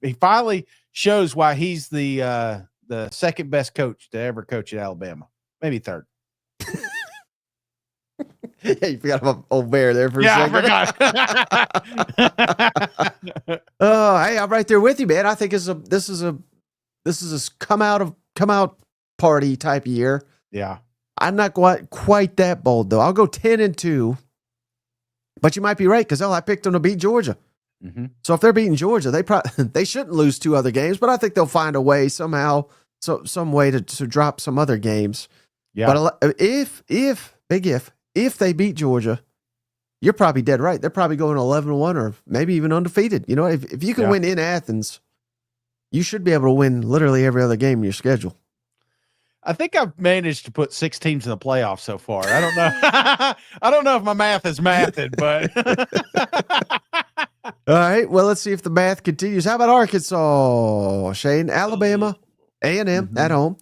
[SPEAKER 2] He finally shows why he's the second best coach to ever coach at Alabama, maybe third.
[SPEAKER 1] Yeah, you forgot about old Bear there for a second.
[SPEAKER 2] I forgot.
[SPEAKER 1] Oh, hey, I'm right there with you, man. I think this is a come out party type of year.
[SPEAKER 2] Yeah.
[SPEAKER 1] I'm not quite that bold though. I'll go 10-2, but you might be right because I picked them to beat Georgia.
[SPEAKER 2] Mm-hmm.
[SPEAKER 1] So if they're beating Georgia, they shouldn't lose 2 other games, but I think they'll find a way somehow, some way to drop some other games.
[SPEAKER 2] Yeah.
[SPEAKER 1] But if they beat Georgia, you're probably dead right. They're probably going 11-1 or maybe even undefeated. You know, if you can win in Athens, you should be able to win literally every other game in your schedule.
[SPEAKER 2] I think I've managed to put 6 teams in the playoffs so far. I don't know. I don't know if my math is mathing, but
[SPEAKER 1] all right. Well, let's see if the math continues. How about Arkansas, Shane? Alabama, A&M at home.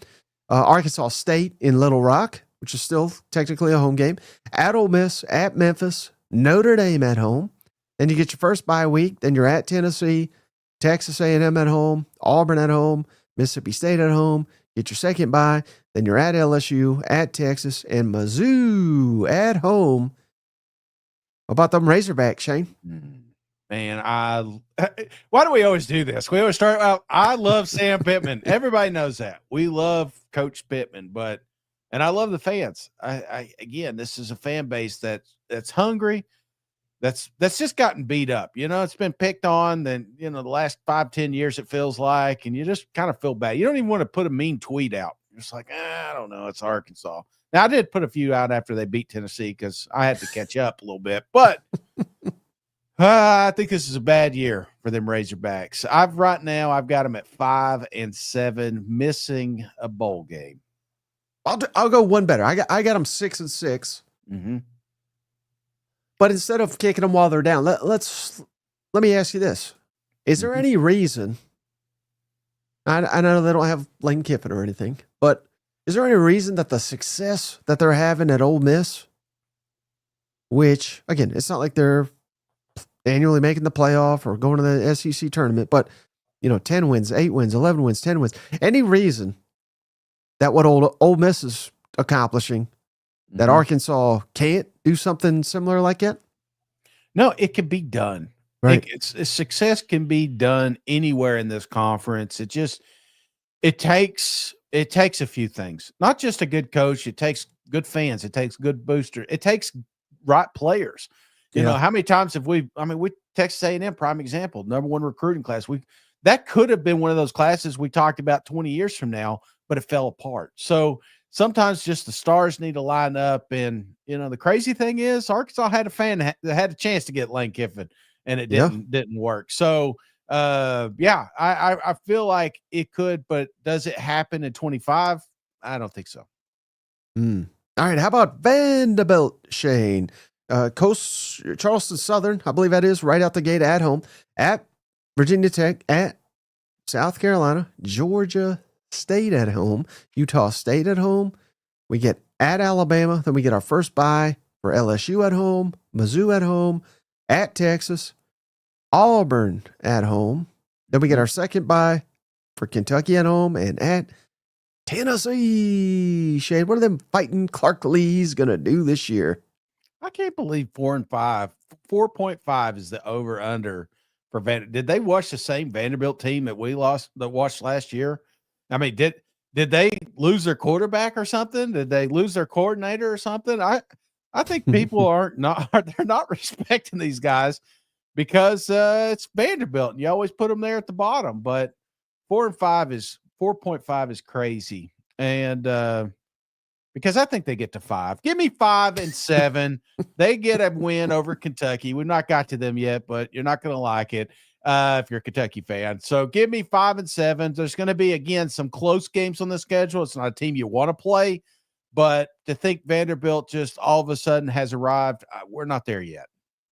[SPEAKER 1] Arkansas State in Little Rock, which is still technically a home game. At Ole Miss, at Memphis, Notre Dame at home. Then you get your first bye week. Then you're at Tennessee, Texas A&M at home, Auburn at home, Mississippi State at home. Get your second bye. Then you're at LSU, at Texas, and Mizzou at home. How about them Razorbacks, Shane?
[SPEAKER 2] Man, why do we always do this? We always start out, I love Sam Pittman. Everybody knows that. We love Coach Pittman, and I love the fans. Again, this is a fan base that's hungry. That's just gotten beat up. You know, it's been picked on. Then, the last 5-10 years, it feels like, and you just kind of feel bad. You don't even want to put a mean tweet out. You're just like, I don't know. It's Arkansas. Now, I did put a few out after they beat Tennessee because I had to catch up a little bit, but I think this is a bad year for them Razorbacks. I've got them at 5-7, missing a bowl game.
[SPEAKER 1] I'll go one better. I got them 6-6.
[SPEAKER 2] Mm-hmm.
[SPEAKER 1] But instead of kicking them while they're down, let me ask you this: is there any reason? I know they don't have Lane Kiffin or anything, but is there any reason that the success that they're having at Ole Miss, which again, it's not like they're annually making the playoff or going to the SEC tournament, but 10 wins, 8 wins, 11 wins, 10 wins. Any reason that what Ole Miss is accomplishing, that Arkansas can't do something similar like that?
[SPEAKER 2] No, it can be done.
[SPEAKER 1] Right.
[SPEAKER 2] Success can be done anywhere in this conference. It takes a few things, not just a good coach. It takes good fans. It takes good boosters. It takes right players. You know, how many times have we Texas A&M, prime example, #1 recruiting class. That could have been one of those classes we talked about 20 years from now, but it fell apart. So sometimes just the stars need to line up. And, the crazy thing is Arkansas had a fan that had a chance to get Lane Kiffin, and it didn't work. So, I feel like it could, but does it happen in 25? I don't think so.
[SPEAKER 1] All right. How about Vanderbilt, Shane? Charleston Southern, I believe that is, right out the gate at home, at Virginia Tech, at South Carolina, Georgia State at home, Utah State at home. We get at Alabama. Then we get our first bye for LSU at home, Mizzou at home, at Texas, Auburn at home. Then we get our second bye for Kentucky at home and at Tennessee. Shane, what are them fighting Clark Lee's going to do this year?
[SPEAKER 2] I can't believe 4-5. 4.5 is the over-under for Vanderbilt. Did they watch the same Vanderbilt team that we watched last year? I mean, did they lose their quarterback or something? Did they lose their coordinator or something? I think people they're not respecting these guys because it's Vanderbilt, and you always put them there at the bottom. But 4.5 is crazy, and because I think they get to 5. Give me 5-7. They get a win over Kentucky. We've not got to them yet, but you're not going to like it if you're a Kentucky fan. So give me 5-7. There's going to be, again, some close games on the schedule. It's not a team you want to play, but to think Vanderbilt just all of a sudden has arrived, we're not there yet.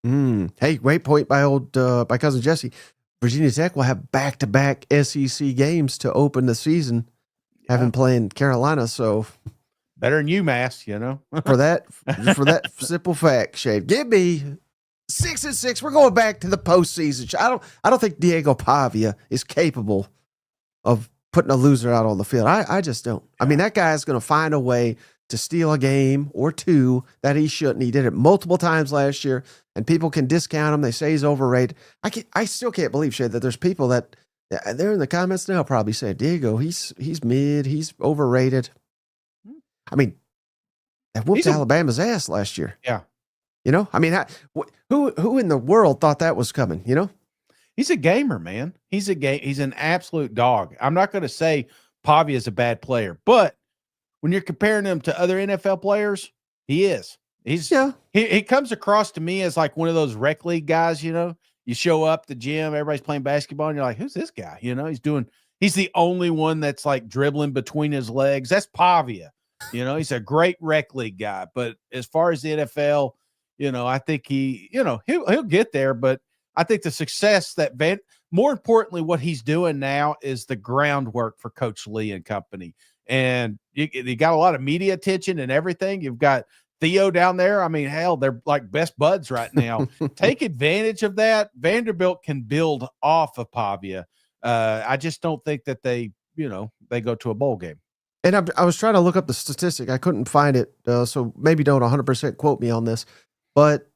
[SPEAKER 1] Hey, great point by cousin Jesse. Virginia Tech will have back-to-back SEC games to open the season, having playing Carolina. So
[SPEAKER 2] better than UMass, you know.
[SPEAKER 1] for that simple fact, Shade, give me 6-6. We're going back to the postseason. I don't think Diego Pavia is capable of putting a loser out on the field. I just don't. I mean, that guy's going to find a way to steal a game or two that he shouldn't. He did it multiple times last year, and people can discount him. They say he's overrated. I still can't believe, Shade, that there's people that they're in the comments now probably saying, Diego, he's mid, he's overrated. I mean, that whooped Alabama's ass last year.
[SPEAKER 2] Yeah.
[SPEAKER 1] You know, I mean, who in the world thought that was coming, you know?
[SPEAKER 2] He's a gamer, man. He's an absolute dog. I'm not going to say Pavia is a bad player, but when you're comparing him to other NFL players, he is. He comes across to me as like one of those rec league guys, you know. You show up the gym, everybody's playing basketball, and you're like, who's this guy? You know, he's the only one that's like dribbling between his legs. That's Pavia. You know, he's a great rec league guy. But as far as the NFL, you know, I think he'll get there, but I think the success more importantly, what he's doing now is the groundwork for Coach Lee and company. And you got a lot of media attention and everything. You've got Theo down there. I mean, hell, they're like best buds right now. Take advantage of that. Vanderbilt can build off of Pavia. I just don't think that they go to a bowl game.
[SPEAKER 1] And I was trying to look up the statistic. I couldn't find it. So maybe don't 100% quote me on this, but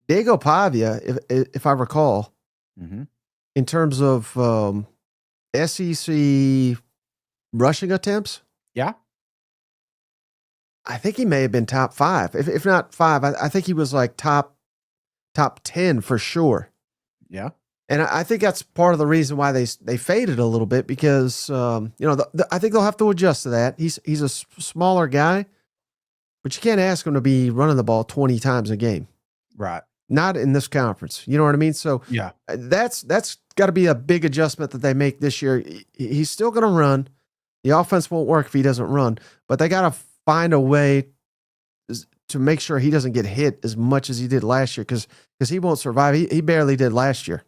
[SPEAKER 1] Diego Pavia, if I recall, in terms of SEC rushing attempts, I think he may have been top 5. If not 5, I think he was like top 10 for sure.
[SPEAKER 2] Yeah.
[SPEAKER 1] And I think that's part of the reason why they faded a little bit because, I think they'll have to adjust to that. He's a smaller guy, but you can't ask him to be running the ball 20 times a game.
[SPEAKER 2] Right.
[SPEAKER 1] Not in this conference. You know what I mean? So
[SPEAKER 2] yeah,
[SPEAKER 1] that's got to be a big adjustment that they make this year. He's still going to run. The offense won't work if he doesn't run, but they got to find a way to make sure he doesn't get hit as much as he did last year because he won't survive. He barely did last year.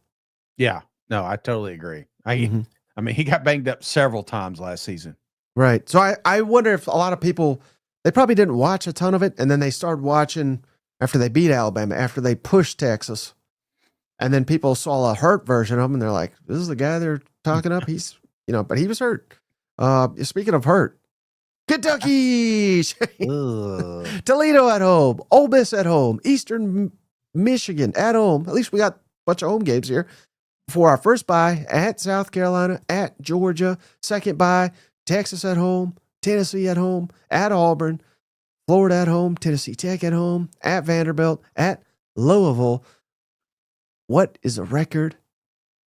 [SPEAKER 2] Yeah, no, I totally agree. I mean, he got banged up several times last season.
[SPEAKER 1] Right. So I wonder if a lot of people, they probably didn't watch a ton of it, and then they started watching after they beat Alabama, after they pushed Texas, and then people saw a hurt version of him, and they're like, this is the guy they're talking up? He's, but he was hurt. Speaking of hurt, Kentucky, Toledo at home, Ole Miss at home, Eastern Michigan at home. At least we got a bunch of home games here. For our first bye, at South Carolina, at Georgia. Second bye, Texas at home, Tennessee at home, at Auburn, Florida at home, Tennessee Tech at home, at Vanderbilt, at Louisville. What is the record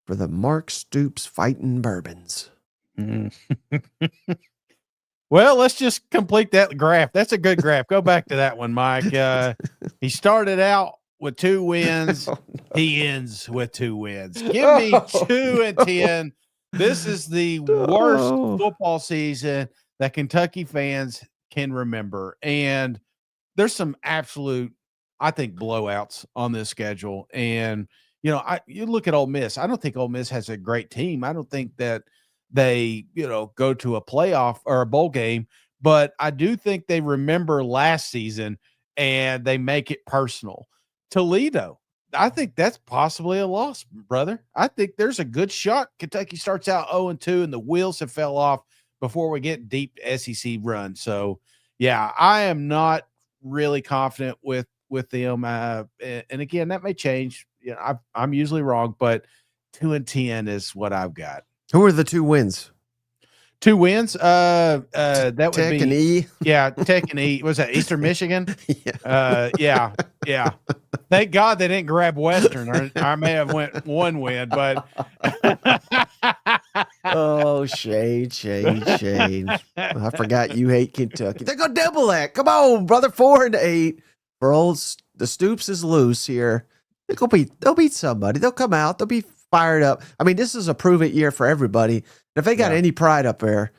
[SPEAKER 1] for the Mark Stoops Fighting Bourbons?
[SPEAKER 2] Well, let's just complete that graph. That's a good graph. Go back to that one, Mike. He started out with 2 wins. Oh, no. He ends with 2 wins. Give me 2-10. This is the worst football season that Kentucky fans can remember. And there's some absolute, I think, blowouts on this schedule. And, you look at Ole Miss. I don't think Ole Miss has a great team. I don't think that they, go to a playoff or a bowl game. But I do think they remember last season and they make it personal. Toledo, I think that's possibly a loss, brother. I think there's a good shot Kentucky starts out 0-2 and the wheels have fell off before we get deep SEC run. So, yeah, I am not really confident with them. And again, that may change. I'm usually wrong, but 2-10 is what I've got.
[SPEAKER 1] Who are the 2 wins?
[SPEAKER 2] 2 wins. That would
[SPEAKER 1] Tech
[SPEAKER 2] be
[SPEAKER 1] and E.
[SPEAKER 2] Yeah, Tech and E. Was that Eastern Michigan? Yeah. Thank God they didn't grab Western, or I may have went 1 win. But
[SPEAKER 1] oh, shade. I forgot you hate Kentucky. They're gonna double that. Come on, brother. 4-8 for the Stoops is loose here. They'll beat somebody. They'll come out. They'll be fired up. I mean, this is a prove-it year for everybody. If they got any pride up there,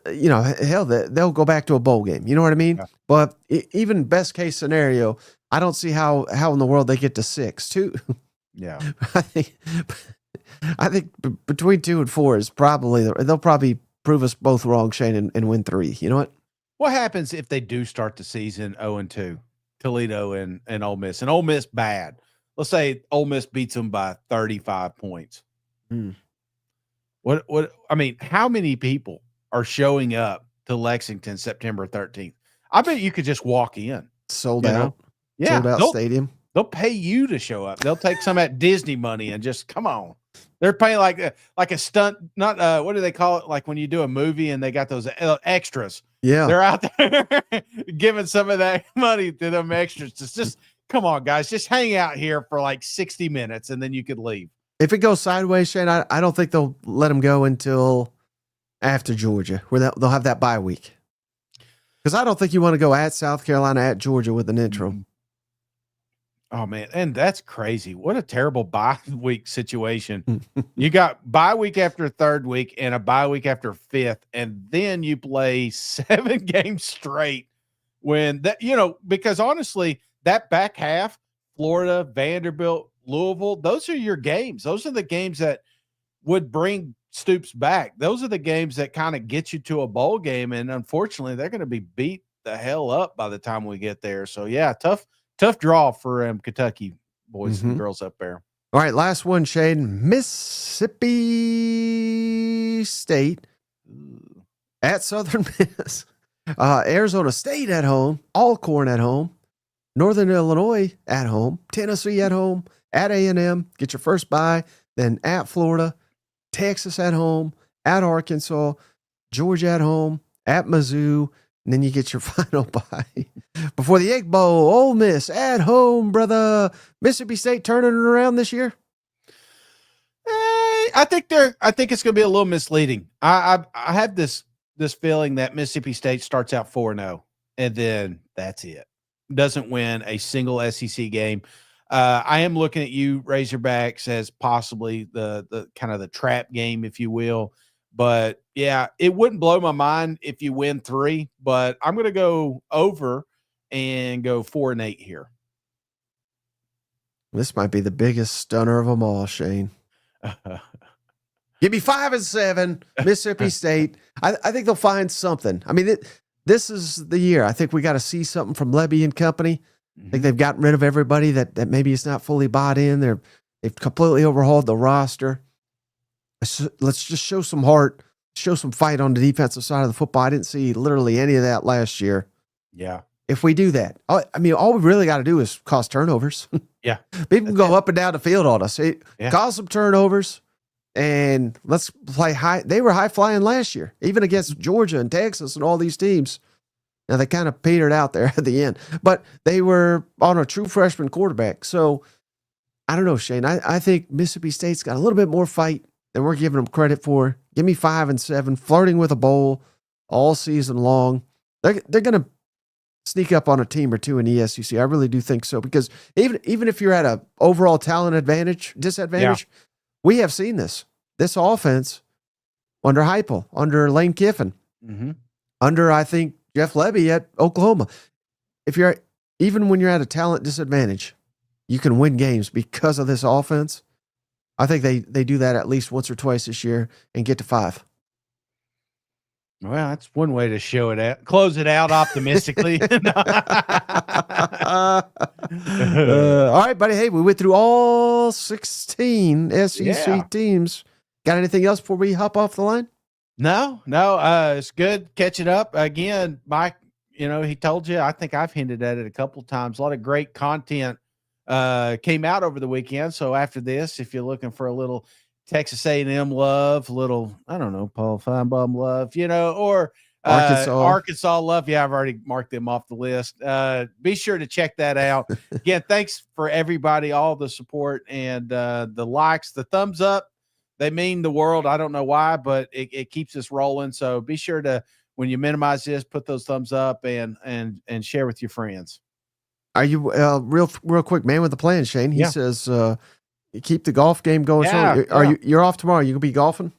[SPEAKER 1] hell, they'll go back to a bowl game. You know what I mean? Yeah. But even best case scenario, I don't see how in the world they get to 6 too.
[SPEAKER 2] Yeah,
[SPEAKER 1] I think I think between 2 and 4 is probably they'll probably prove us both wrong, Shane, and win 3. You know what?
[SPEAKER 2] What happens if they do start the season 0-2? Toledo and Ole Miss, and Ole Miss bad. Let's say Ole Miss beats them by 35 points. What? I mean, how many people are showing up to Lexington September 13th? I bet you could just walk in.
[SPEAKER 1] Sold out.
[SPEAKER 2] Yeah,
[SPEAKER 1] sold out stadium.
[SPEAKER 2] They'll pay you to show up. They'll take some at Disney money and just come on. They're paying like a stunt. Not what do they call it? Like when you do a movie and they got those extras.
[SPEAKER 1] Yeah,
[SPEAKER 2] they're out there giving some of that money to them extras. Just come on, guys, just hang out here for like 60 minutes and then you could leave.
[SPEAKER 1] If it goes sideways, Shane, I don't think they'll let them go until after Georgia, where they'll have that bye week. Because I don't think you want to go at South Carolina, at Georgia with an interim.
[SPEAKER 2] Oh, man, and that's crazy. What a terrible bye week situation. You got bye week after third week and a bye week after fifth, and then you play 7 games straight when that, because honestly, that back half, Florida, Vanderbilt, Louisville, those are your games. Those are the games that would bring Stoops back. Those are the games that kind of get you to a bowl game, and unfortunately, they're going to be beat the hell up by the time we get there. So, yeah, tough draw for Kentucky boys and girls up there.
[SPEAKER 1] All right, last one, Shane. Mississippi State at Southern Miss. Arizona State at home. Alcorn at home. Northern Illinois at home. Tennessee at home. At A&M. Get your first bye. Then at Florida. Texas at home. At Arkansas. Georgia at home. At Mizzou. And then you get your final bye before the Egg Bowl. Ole Miss at home, brother. Mississippi State turning it around this year.
[SPEAKER 2] I think it's going to be a little misleading. I have this feeling that Mississippi State starts out 4-0 and then that's it. Doesn't win a single SEC game. I am looking at you, Razorbacks, as possibly the kind of the trap game, if you will. But yeah, it wouldn't blow my mind if you win 3, but I'm going to go over and go 4-8 here.
[SPEAKER 1] This might be the biggest stunner of them all, Shane. Give me 5 and 7, Mississippi State. I think they'll find something. I mean, this is the year. I think we got to see something from Lebby and company. I think they've gotten rid of everybody that maybe is not fully bought in. They've completely overhauled the roster. Let's just show some heart, show some fight on the defensive side of the football. I didn't see literally any of that last year.
[SPEAKER 2] Yeah.
[SPEAKER 1] If we do that, I mean, all we really got to do is cause turnovers.
[SPEAKER 2] Yeah.
[SPEAKER 1] People go up and down the field on us. Cause some turnovers and let's play high. They were high flying last year, even against Georgia and Texas and all these teams. Now they kind of petered out there at the end, but they were on a true freshman quarterback. So I don't know, Shane. I think Mississippi State's got a little bit more fight than we're giving them credit for. Give me 5 and 7, flirting with a bowl all season long. They're going to sneak up on a team or two in the SEC. I really do think so, because even if you're at a overall talent disadvantage, we have seen this offense under Heupel, under Lane Kiffin, under, I think, Jeff Lebby at Oklahoma. Even when you're at a talent disadvantage, you can win games because of this offense. I think they do that at least once or twice this year and get to 5.
[SPEAKER 2] Well, that's one way to show it out. Close it out optimistically.
[SPEAKER 1] All right, buddy. Hey, we went through all 16 SEC teams. Got anything else before we hop off the line?
[SPEAKER 2] No. It's good catching up again. Mike, he told you, I think I've hinted at it a couple of times. A lot of great content came out over the weekend. So after this, if you're looking for a little Texas A&M love, little, I don't know, Paul Finebaum love, or Arkansas love. Yeah, I've already marked them off the list. Be sure to check that out. Again, thanks for everybody, all the support and the likes, the thumbs up. They mean the world. I don't know why, but it keeps us rolling. So be sure to, when you minimize this, put those thumbs up and share with your friends.
[SPEAKER 1] Are you real quick, man with the plan, Shane? He says keep the golf game going. You're off tomorrow? You gonna be golfing?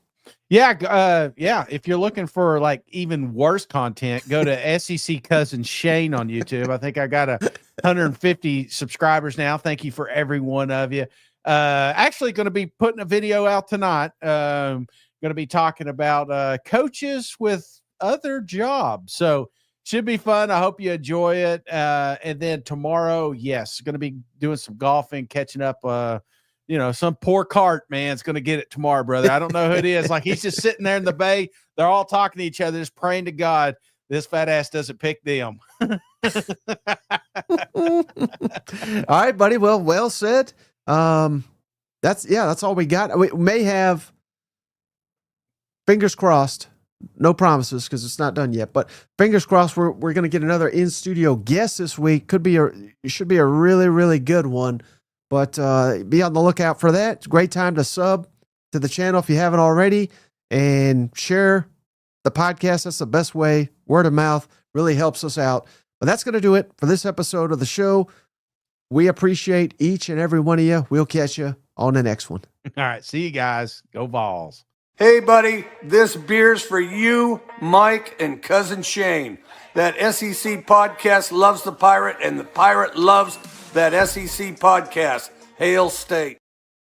[SPEAKER 2] Yeah. If you're looking for like even worse content, go to SEC Cousin Shane on YouTube. I think I got 150 subscribers now. Thank you for every one of you. Actually going to be putting a video out tonight. Going to be talking about coaches with other jobs. So should be fun. I hope you enjoy it. And then tomorrow, yes, going to be doing some golfing, catching up. Some poor cart man's going to get it tomorrow, brother. I don't know who it is. Like, he's just sitting there in the bay. They're all talking to each other, just praying to God this fat ass doesn't pick them.
[SPEAKER 1] All right, buddy. Well said. That's all we got. We may have, fingers crossed, no promises because it's not done yet, but fingers crossed we're going to get another in-studio guest this week. Should be a really, really good one, but be on the lookout for that. It's a great time to sub to the channel if you haven't already, and share the podcast. That's the best way. Word of mouth really helps us out. But that's going to do it for this episode of the show. We appreciate each and every one of you. We'll catch you on the next one.
[SPEAKER 2] All right. See you guys. Go Vols.
[SPEAKER 4] Hey, buddy, this beer's for you, Mike, and Cousin Shane. That SEC podcast loves the Pirate, and the Pirate loves that SEC podcast. Hail State.